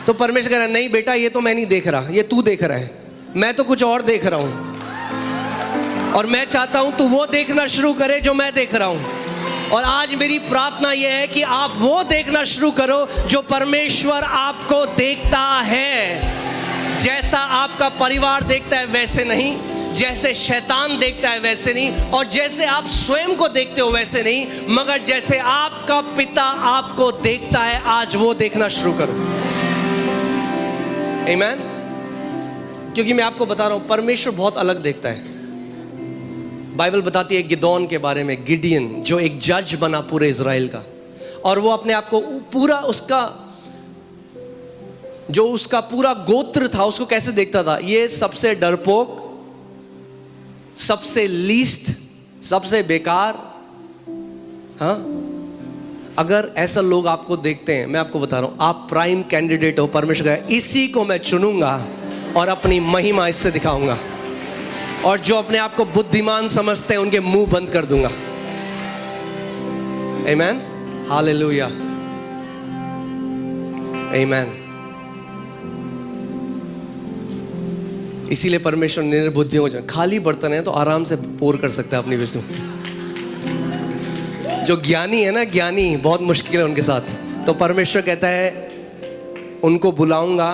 तो परमेश्वर कह रहा है नहीं बेटा, ये तो मैं नहीं देख रहा, ये तू देख रहा है, मैं तो कुछ और देख रहा हूं। और मैं चाहता हूं तू वो देखना शुरू करे जो मैं देख रहा हूं। और आज मेरी प्रार्थना यह है कि आप वो देखना शुरू करो जो परमेश्वर आपको देखता है। जैसा आपका परिवार देखता है वैसे नहीं, जैसे शैतान देखता है वैसे नहीं, और जैसे आप स्वयं को देखते हो वैसे नहीं, मगर जैसे आपका पिता आपको देखता है, आज वो देखना शुरू करो। आमीन। क्योंकि मैं आपको बता रहा हूं परमेश्वर बहुत अलग देखता है। बाइबल बताती है गिदोन के बारे में, गिडियन जो एक जज बना पूरे इज़राइल का, और वो अपने आप को पूरा उसका पूरा गोत्र था उसको कैसे देखता था? ये सबसे डरपोक, सबसे लीस्ट, सबसे बेकार, हाँ, अगर ऐसा लोग आपको देखते हैं, मैं आपको बता रहा हूँ, आप प्राइम कैंडिडेट हो परमेश्वर का, इसी को मैं चुनूंगा और अपनी महिमा इससे दिखाऊंगा, और जो अपने आप को बुद्धिमान समझते हैं उनके मुंह बंद कर दूंगा। आमेन, हालेलुया, आमेन। इसीलिए परमेश्वर निर्बुद्धियों को, खाली बर्तन है तो आराम से पोर कर सकता है अपनी विष्णु। जो ज्ञानी है ना, ज्ञानी बहुत मुश्किल है उनके साथ। तो परमेश्वर कहता है उनको बुलाऊंगा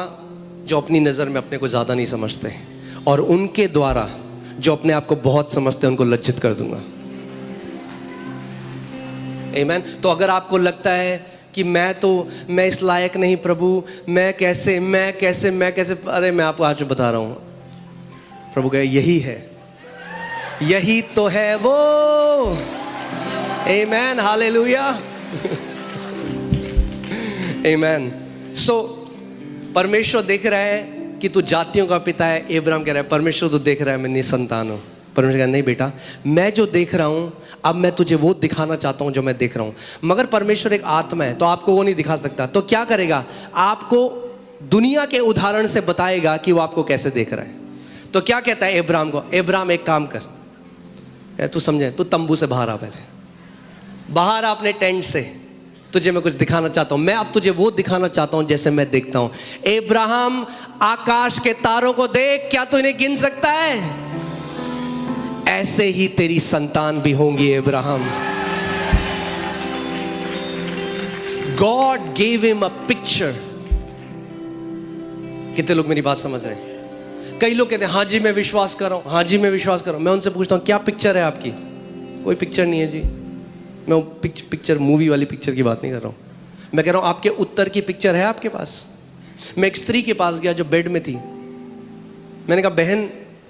जो अपनी नज़र में अपने को ज़्यादा नहीं समझते, और उनके द्वारा जो अपने आप को बहुत समझते हैं उनको लज्जित कर दूंगा। आमेन। तो अगर आपको लगता है कि मैं इस लायक नहीं प्रभु, मैं कैसे, अरे मैं आपको आज बता रहा हूँ, प्रभु कहे यही है, यही तो है वो। आमेन, हालेलुया, आमेन। सो परमेश्वर देख रहा है कि तू जातियों का पिता है। अब्राहम कह रहा है परमेश्वर तो देख रहा है मैं निसंतान हूँ। परमेश्वर कह रहा है नहीं बेटा, मैं जो देख रहा हूँ अब मैं तुझे वो दिखाना चाहता हूँ जो मैं देख रहा हूँ। मगर परमेश्वर एक आत्मा है तो आपको वो नहीं दिखा सकता। तो क्या करेगा, आपको दुनिया के उदाहरण से बताएगा कि वो आपको कैसे देख रहा है। तो क्या कहता है अब्राहम को, अब्राहम एक काम कर, तू समझे, तू तंबू से बाहर आ, पहले बाहर आ अपने टेंट से, तुझे मैं कुछ दिखाना चाहता हूं। मैं अब तुझे वो दिखाना चाहता हूं जैसे मैं देखता हूं। अब्राहम आकाश के तारों को देख, क्या तू इन्हें गिन सकता है? ऐसे ही तेरी संतान भी होंगी Abraham. God gave him a picture. कितने लोग मेरी बात समझ रहे हैं? कई लोग कहते हैं हाँ जी मैं विश्वास कर रहा हूं, हाँ जी मैं विश्वास कर रहा हूं। मैं उनसे पूछता हूं क्या पिक्चर है आपकी? कोई पिक्चर नहीं है जी। मैं पिक्चर मूवी वाली पिक्चर की बात नहीं कर रहा हूं। मैं कह रहा हूं आपके उत्तर की पिक्चर है आपके पास? मैं एक स्त्री के पास गया जो बेड में थी। मैंने कहा बहन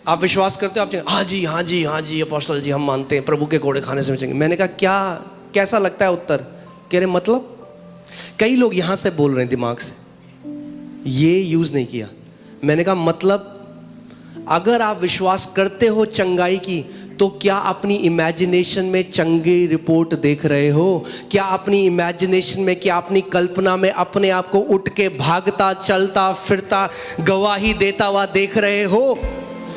आप विश्वास करते हो? आप हाँ जी हाँ जी हाँ जी अपोस्टल जी हम मानते हैं, प्रभु के घोड़े खाने से बचेंगे। मैंने कहा क्या, कैसा लगता है उत्तर? कह रहे मतलब। कई लोग यहां से बोल रहे हैं दिमाग से, ये यूज नहीं किया। मैंने कहा मतलब अगर आप विश्वास करते हो चंगाई की तो क्या अपनी इमेजिनेशन में चंगी रिपोर्ट देख रहे हो? क्या अपनी इमेजिनेशन में, क्या अपनी कल्पना में अपने आप को उठ के भागता चलता फिरता गवाही देता हुआ देख रहे हो?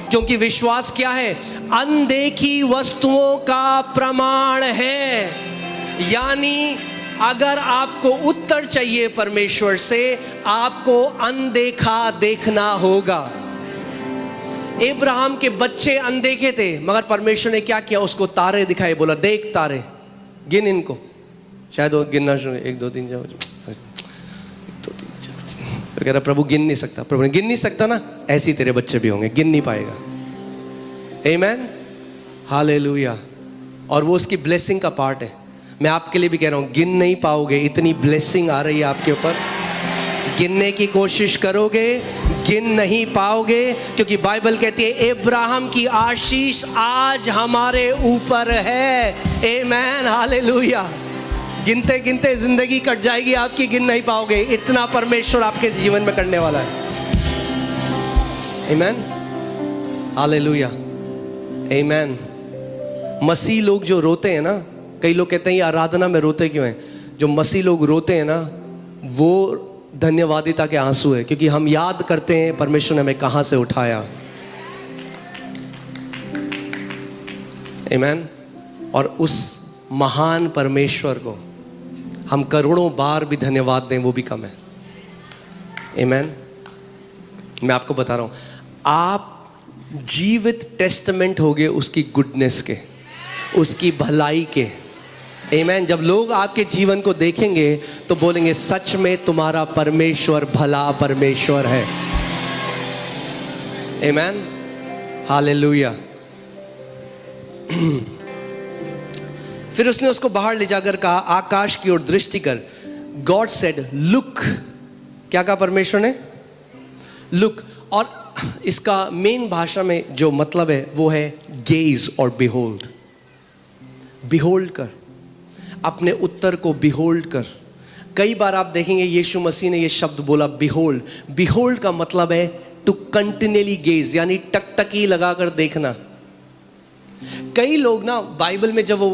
क्योंकि विश्वास क्या है? अनदेखी वस्तुओं का प्रमाण है। यानी अगर आपको उत्तर चाहिए परमेश्वर से, आपको अनदेखा देखना होगा। अब्राहम के बच्चे अनदेखे थे, मगर परमेश्वर ने क्या किया? उसको तारे दिखाए, बोला देख तारे, गिन इनको। शायद वो गिनना शुरू, 1 2 3 4 1 2 3 4। तो कह रहा प्रभु गिन नहीं सकता। प्रभु ने गिन नहीं सकता ना, ऐसे ही तेरे बच्चे भी होंगे, गिन नहीं पाएगा। आमेन, हालेलुया। और वो उसकी ब्लेसिंग का पार्ट है। मैं आपके लिए भी कह रहा हूं, गिन नहीं पाओगे, इतनी ब्लेसिंग आ रही है आपके ऊपर। गिनने की कोशिश करोगे, गिन नहीं पाओगे, क्योंकि बाइबल कहती है अब्राहम की आशीष आज हमारे ऊपर है। आमेन, हालेलुया। गिनते गिनते जिंदगी कट जाएगी आपकी, गिन नहीं पाओगे, इतना परमेश्वर आपके जीवन में करने वाला है। आमेन, हालेलुया, आमेन। मसीह लोग जो रोते हैं ना, कई लोग कहते हैं ये आराधना में रोते क्यों हैं? जो मसीह लोग रोते हैं ना, वो धन्यवादिता के आंसू है, क्योंकि हम याद करते हैं परमेश्वर ने हमें कहां से उठाया। आमेन। और उस महान परमेश्वर को हम करोड़ों बार भी धन्यवाद दें वो भी कम है। आमेन। मैं आपको बता रहा हूं, आप जीवित टेस्टमेंट होगे उसकी गुडनेस के, उसकी भलाई के। आमेन। जब लोग आपके जीवन को देखेंगे तो बोलेंगे सच में तुम्हारा परमेश्वर भला परमेश्वर है। आमेन, हालेलुया। फिर उसने उसको बाहर ले जाकर कहा आकाश की ओर दृष्टि कर। God said look. क्या कहा परमेश्वर ने? लुक। और इसका मेन भाषा में जो मतलब है वो है गेज और बिहोल्ड। बिहोल्ड कर, अपने उत्तर को बिहोल्ड कर। कई बार आप देखेंगे यीशु मसीह ने ये शब्द बोला बिहोल्ड। बिहोल्ड का मतलब है टू कंटिन्यूअली गेज, यानी टकटकी लगाकर देखना। कई लोग ना बाइबल में जब वो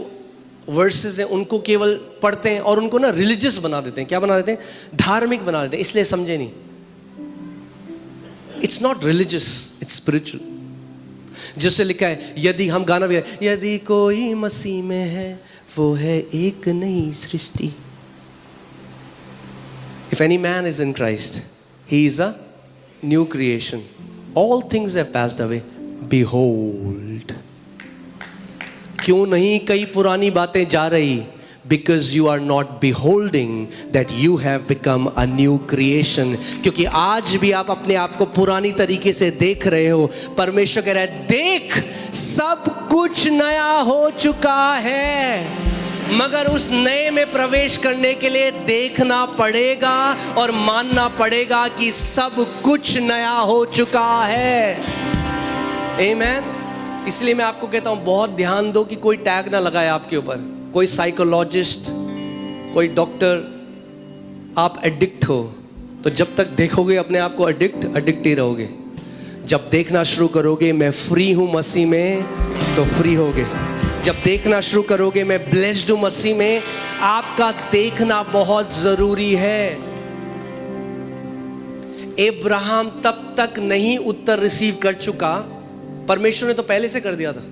वर्सेस हैं उनको केवल पढ़ते हैं और उनको ना रिलीजियस बना देते हैं। क्या बना देते हैं? धार्मिक बना देते हैं, इसलिए समझे नहीं। It's not religious, it's spiritual. जैसे लिखा है, यदि हम गाना भी है, यदि कोई मसीह में है वो है एक नई सृष्टि। If any man is in Christ, he is a new creation. All things have passed away. Behold. क्यों नहीं कई पुरानी बातें जा रही? Because you are not beholding that you have become a new creation. क्योंकि आज भी आप अपने आप को पुरानी तरीके से देख रहे हो। परमेश्वर कह रहा है, देख सब कुछ नया हो चुका है। मगर उस नए में प्रवेश करने के लिए देखना पड़ेगा और मानना पड़ेगा कि सब कुछ नया हो चुका है। आमीन। इसलिए मैं आपको कहता हूं, बहुत ध्यान दो कि कोई टैग ना लगाए आपके ऊपर, कोई साइकोलॉजिस्ट, कोई डॉक्टर। आप एडिक्ट हो तो जब तक देखोगे अपने आप को एडिक्ट ही रहोगे। जब देखना शुरू करोगे मैं फ्री हूं मसीह में, तो फ्री होगे। जब देखना शुरू करोगे मैं ब्लेस्ड हूं मसीह में, आपका देखना बहुत जरूरी है। अब्राहम तब तक नहीं उत्तर रिसीव कर चुका, परमेश्वर ने तो पहले से कर दिया था।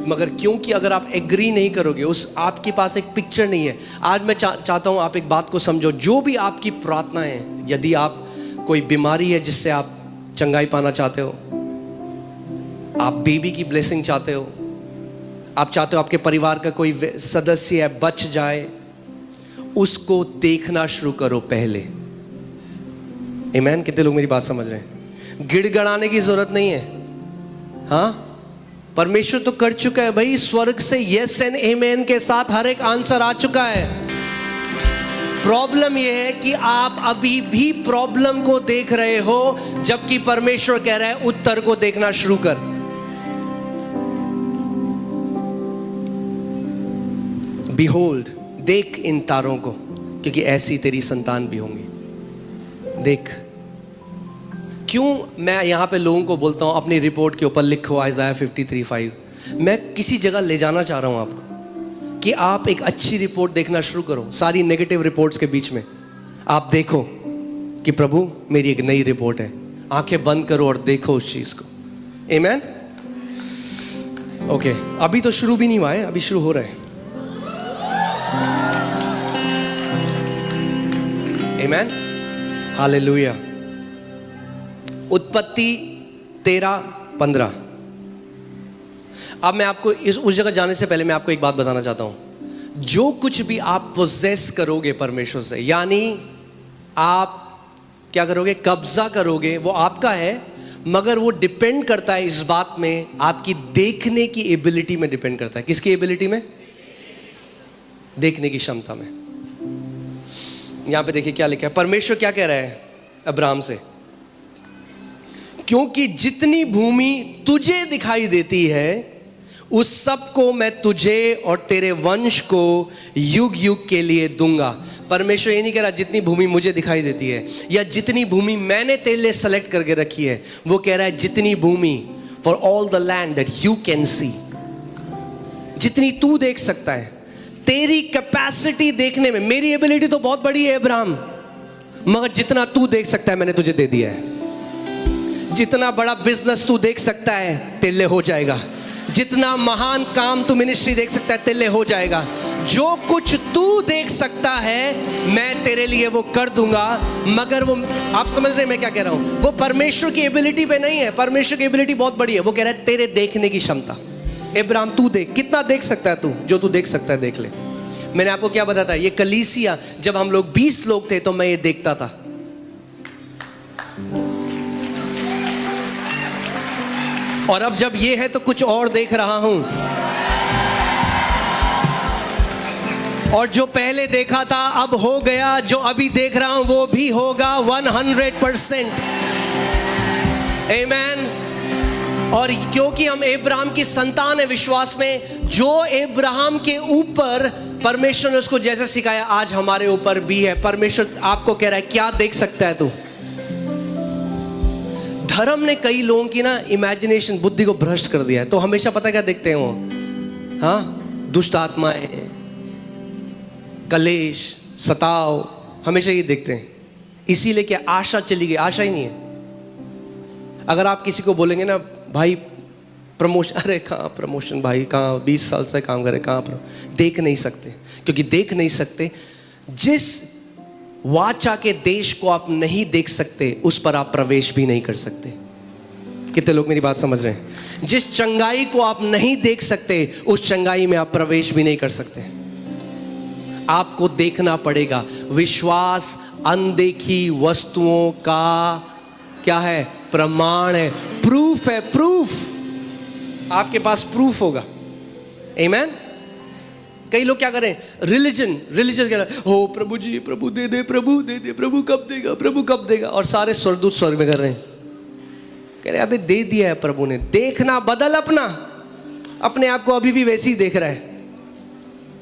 मगर क्योंकि अगर आप एग्री नहीं करोगे, उस आपके पास एक पिक्चर नहीं है। आज मैं चाहता हूं आप एक बात को समझो, जो भी आपकी प्रार्थना है, यदि आप कोई बीमारी है जिससे आप चंगाई पाना चाहते हो, आप बेबी की ब्लेसिंग चाहते हो, आप चाहते हो आपके परिवार का कोई सदस्य है बच जाए, उसको देखना शुरू करो पहले। आमीन। कितने लोग मेरी बात समझ रहे हैं? गिड़गड़ाने की जरूरत नहीं है। हाँ, परमेश्वर तो कर चुका है भाई, स्वर्ग से यस एंड आमीन के साथ हर एक आंसर आ चुका है। प्रॉब्लम यह है कि आप अभी भी प्रॉब्लम को देख रहे हो, जबकि परमेश्वर कह रहा है उत्तर को देखना शुरू कर। Behold, देख इन तारों को, क्योंकि ऐसी तेरी संतान भी होंगी। देख। क्यों मैं यहां पे लोगों को बोलता हूं अपनी रिपोर्ट के ऊपर लिखो आइज़ाया 53:5। मैं किसी जगह ले जाना चाह रहा हूं आपको कि आप एक अच्छी रिपोर्ट देखना शुरू करो। सारी नेगेटिव रिपोर्ट्स के बीच में आप देखो कि प्रभु मेरी एक नई रिपोर्ट है। आंखें बंद करो और देखो उस चीज को। आमीन। ओके, अभी तो शुरू भी नहीं हुआ है, अभी शुरू हो रहा है। आमीन। हालेलुया। उत्पत्ति 13:15। अब मैं आपको उस जगह जाने से पहले मैं आपको एक बात बताना चाहता हूं। जो कुछ भी आप पोजेस करोगे परमेश्वर से, यानी आप क्या करोगे? कब्जा करोगे, वो आपका है, मगर वो डिपेंड करता है इस बात में, आपकी देखने की एबिलिटी में डिपेंड करता है। किसकी एबिलिटी में? देखने की क्षमता में। यहां पे देखिए क्या लिखा है। परमेश्वर क्या कह रहा है अब्राहम से? क्योंकि जितनी भूमि तुझे दिखाई देती है उस सब को मैं तुझे और तेरे वंश को युग युग के लिए दूंगा। परमेश्वर ये नहीं कह रहा जितनी भूमि मुझे दिखाई देती है या जितनी भूमि मैंने तेरे लिए सेलेक्ट करके रखी है, वो कह रहा है जितनी भूमि, for all the land that you can see, जितनी तू देख सकता है। तेरी कैपेसिटी देखने में, मेरी एबिलिटी तो बहुत बड़ी है अब्राहम, मगर जितना तू देख सकता है मैंने तुझे दे दिया है। जितना बड़ा बिजनेस तू देख सकता है तेरे लिए हो जाएगा। जितना महान काम तू मिनिस्ट्री देख सकता है तेरे लिए हो जाएगा। जो कुछ तू देख सकता है मैं तेरे लिए वो कर दूंगा। मगर वो, आप समझ रहे हैं मैं क्या कह रहा हूं? वो परमेश्वर की एबिलिटी पे नहीं है। परमेश्वर की एबिलिटी बहुत बड़ी है। वो कह रहा है तेरे देखने की क्षमता। अब्राहम तू देख, कितना देख सकता है तू? जो तू देख सकता है देख ले। मैंने आपको क्या बताया था? ये कलीसिया, जब हम लोग 20 लोग थे तो मैं ये देखता था। और अब जब ये है तो कुछ और देख रहा हूं। और जो पहले देखा था अब हो गया, जो अभी देख रहा हूं वो भी होगा 100%। आमीन। और क्योंकि हम अब्राहम की संतान है विश्वास में, जो अब्राहम के ऊपर परमेश्वर ने उसको जैसे सिखाया आज हमारे ऊपर भी है। परमेश्वर आपको कह रहा है क्या देख सकता है तू? धर्म ने कई लोगों की ना इमेजिनेशन, बुद्धि को भ्रष्ट कर दिया है। तो हमेशा पता क्या देखते हैं वो? हाँ, दुष्ट आत्माएं, कलेश, सताव, हमेशा ये देखते हैं। इसीलिए कि आशा चली गई, आशा ही नहीं है। अगर आप किसी को बोलेंगे ना भाई प्रमोशन, अरे कहाँ प्रमोशन भाई, कहाँ 20 साल से काम करे, कहाँ देख नहीं सकते, क्योंकि देख नहीं सकते। जिस वाचा के देश को आप नहीं देख सकते उस पर आप प्रवेश भी नहीं कर सकते। कितने लोग मेरी बात समझ रहे हैं? जिस चंगाई को आप नहीं देख सकते उस चंगाई में आप प्रवेश भी नहीं कर सकते। आपको देखना पड़ेगा। विश्वास अनदेखी वस्तुओं का क्या है? प्रमाण है, प्रूफ है, प्रूफ। आपके पास प्रूफ होगा। आमीन। कई लोग क्या करें? रिलीजियस कह रहे, हो प्रभु जी, प्रभु दे दे, प्रभु दे दे, प्रभु कब देगा, प्रभु कब देगा, और सारे स्वर्गदूत स्वर्ग में कर रहे हैं। कह रहे अबे दे दिया है प्रभु ने। देखना बदल अपने आप को अभी भी वैसे ही देख रहा है।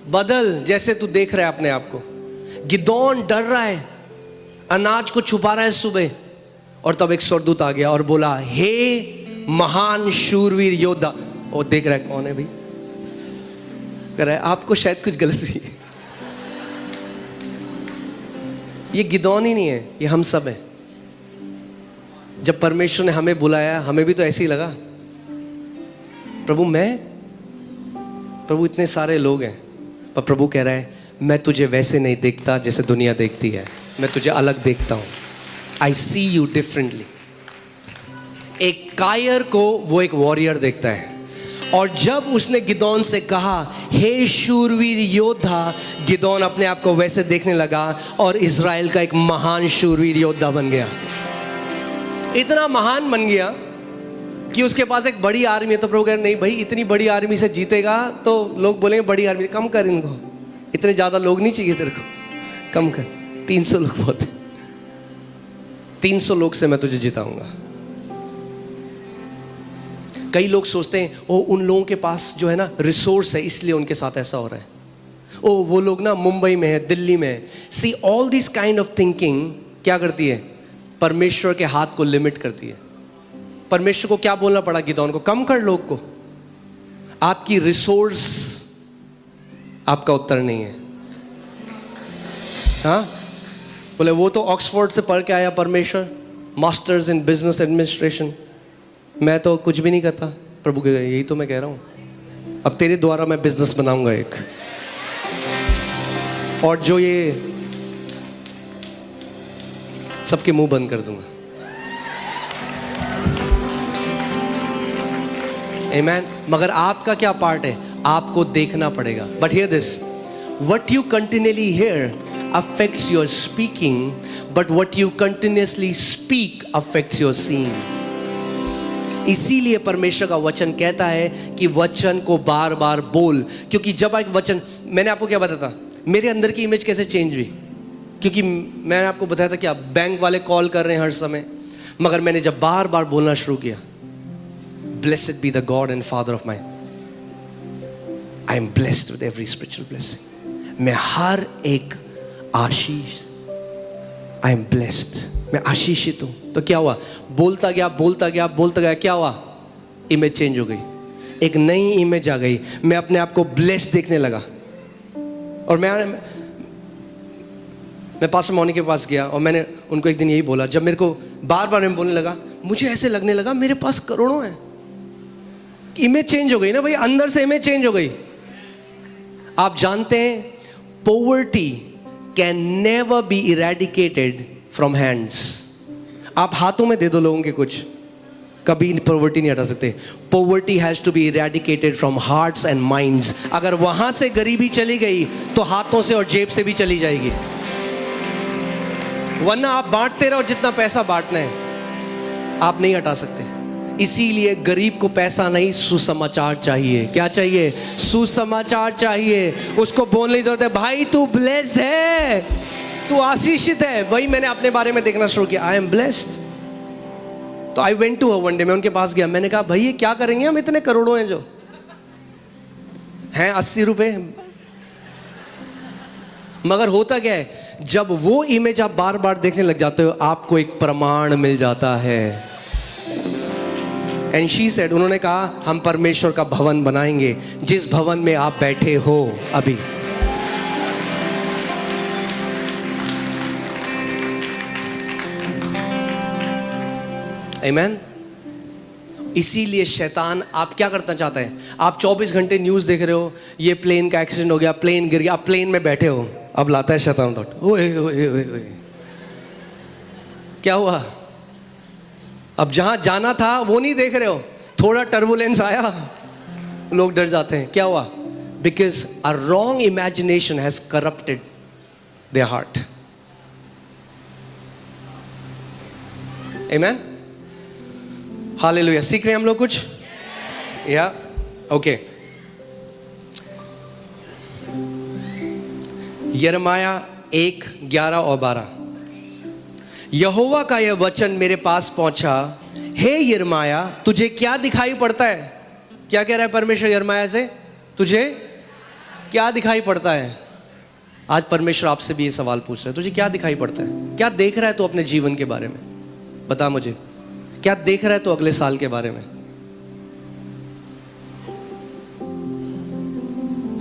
बदल जैसे तू देख रहा है अपने आप को। गिदोन डर रहा है, अनाज को छुपा रहा है सुबह, और तब एक स्वर्गदूत आ गया और बोला, हे महान शूरवीर योद्धा। वो देख रहा है कौन है भाई? कह रहा है आपको शायद कुछ गलत हुई है। ये गिदोन ही नहीं है, ये हम सब है। जब परमेश्वर ने हमें बुलाया, हमें भी तो ऐसे ही लगा, प्रभु इतने सारे लोग हैं, पर प्रभु कह रहा है मैं तुझे वैसे नहीं देखता जैसे दुनिया देखती है, मैं तुझे अलग देखता हूं। आई सी यू डिफरेंटली। एक कायर को वो एक वॉरियर देखता है। और जब उसने गिदोन से कहा, हे शूरवीर योद्धा, गिदोन अपने आप को वैसे देखने लगा और इज़राइल का एक महान शूरवीर योद्धा बन गया। इतना महान बन गया कि उसके पास एक बड़ी आर्मी है। तो प्रभु कह रहे नहीं भाई, इतनी बड़ी आर्मी से जीतेगा तो लोग बोलेंगे बड़ी आर्मी, कम कर इनको, इतने ज्यादा लोग नहीं चाहिए तेरे को, कम कर, 300 लोग बहुत है, 300 लोग से मैं तुझे जिताऊंगा। कई लोग सोचते हैं ओ उन लोगों के पास जो है ना रिसोर्स है, इसलिए उनके साथ ऐसा हो रहा है। ओ वो लोग ना मुंबई में है, दिल्ली में है। See all this kind of thinking क्या करती है? परमेश्वर के हाथ को लिमिट करती है। परमेश्वर को क्या बोलना पड़ा गिदोन को? कम कर लोग को। आपकी रिसोर्स आपका उत्तर नहीं है। हाँ, बोले वो तो ऑक्सफोर्ड से पढ़ के आया परमेश्वर, मास्टर्स इन बिजनेस एडमिनिस्ट्रेशन, मैं तो कुछ भी नहीं करता। प्रभु के यही तो मैं कह रहा हूं, अब तेरे द्वारा मैं बिजनेस बनाऊंगा एक, और जो ये सबके मुंह बंद कर दूंगा। आमेन। मगर आपका क्या पार्ट है? आपको देखना पड़ेगा। But here this, what you continually here affects your speaking, but what you continuously speak affects your seeing. इसीलिए परमेश्वर का वचन कहता है कि वचन को बार बार बोल, क्योंकि जब एक वचन, मैंने आपको क्या बताया था, मेरे अंदर की इमेज कैसे चेंज हुई? क्योंकि मैंने आपको बताया था कि आप बैंक वाले कॉल कर रहे हैं हर समय, मगर मैंने जब बार बार बोलना शुरू किया, blessed be the God and father of my, I am blessed with every spiritual blessing. मैं हर एक आशीष, आई एम ब्लेस्ड, मैं आशीषित हूं। तो क्या हुआ? बोलता गया, क्या हुआ? इमेज चेंज हो गई, एक नई इमेज आ गई। मैं अपने आप को ब्लेस्ड देखने लगा। और मैं पास्टर मौनी के पास गया और मैंने उनको एक दिन यही बोला, जब मेरे को बार बार मैं बोलने लगा, मुझे ऐसे लगने लगा मेरे पास करोड़ों हैं। इमेज चेंज हो गई ना भाई, अंदर से इमेज चेंज हो गई। आप जानते हैं poverty can never be eradicated from hands. आप हाथों में दे दो लोगों के कुछ, कभी पॉवर्टी नहीं हटा सकते। Poverty has to be eradicated from hearts and minds. अगर वहां से गरीबी चली गई तो हाथों से और जेब से भी चली जाएगी। वरना आप बांटते रहो जितना पैसा बांटना है, आप नहीं हटा सकते। इसीलिए गरीब को पैसा नहीं, सुसमाचार चाहिए। क्या चाहिए? सुसमाचार चाहिए। उसको बोलने की जरूरत है, भाई तू ब्लेस्ड है, तू आशीषित है। वही मैंने अपने बारे में देखना शुरू किया, आई एम ब्लेस्ड। तो I went to her one day, मैं उनके पास गया, मैंने कहा भाई ये क्या करेंगे हम, इतने करोड़ों हैं जो हैं 80 रुपए। मगर होता क्या है, जब वो इमेज आप बार बार देखने लग जाते हो, आपको एक प्रमाण मिल जाता है। एंड शी सेड, उन्होंने कहा हम परमेश्वर का भवन बनाएंगे जिस भवन में आप बैठे हो अभी। आमीन। इसीलिए शैतान आप क्या करना चाहता है, आप 24 घंटे न्यूज़ देख रहे हो, ये प्लेन का एक्सीडेंट हो गया, प्लेन गिर गया, आप प्लेन में बैठे हो, अब लाता है शैतान थॉट, ओए ओए ओए ओए क्या हुआ, अब जहां जाना था वो नहीं देख रहे हो, थोड़ा टर्बुलेंस आया, लोग डर जाते हैं, क्या हुआ, because a wrong imagination has corrupted their heart. आमीन, हालेलुया। सीख रहे हैं हम लोग कुछ, या ओके। यिर्मयाह 1:11 और 12, यहोवा का यह वचन मेरे पास पहुंचा, हे यिर्मयाह तुझे क्या दिखाई पड़ता है। क्या कह रहा है परमेश्वर यिर्मयाह से, तुझे क्या दिखाई पड़ता है। आज परमेश्वर आपसे भी ये सवाल पूछ रहा है, तुझे क्या दिखाई पड़ता है, क्या देख रहा है तू अपने जीवन के बारे में, बता मुझे, क्या देख रहा है तू अगले साल के बारे में।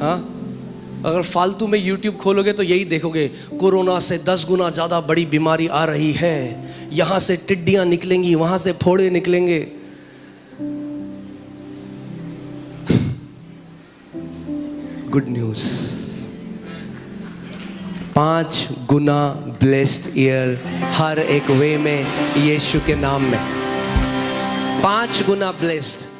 हाँ, अगर फालतू में YouTube खोलोगे तो यही देखोगे, कोरोना से 10 गुना ज्यादा बड़ी बीमारी आ रही है, यहां से टिड्डियां निकलेंगी, वहां से फोड़े निकलेंगे। गुड न्यूज, 5 गुना ब्लेस्ड ईयर हर एक वे में, यीशु के नाम में 5 गुना ब्लेस्ड।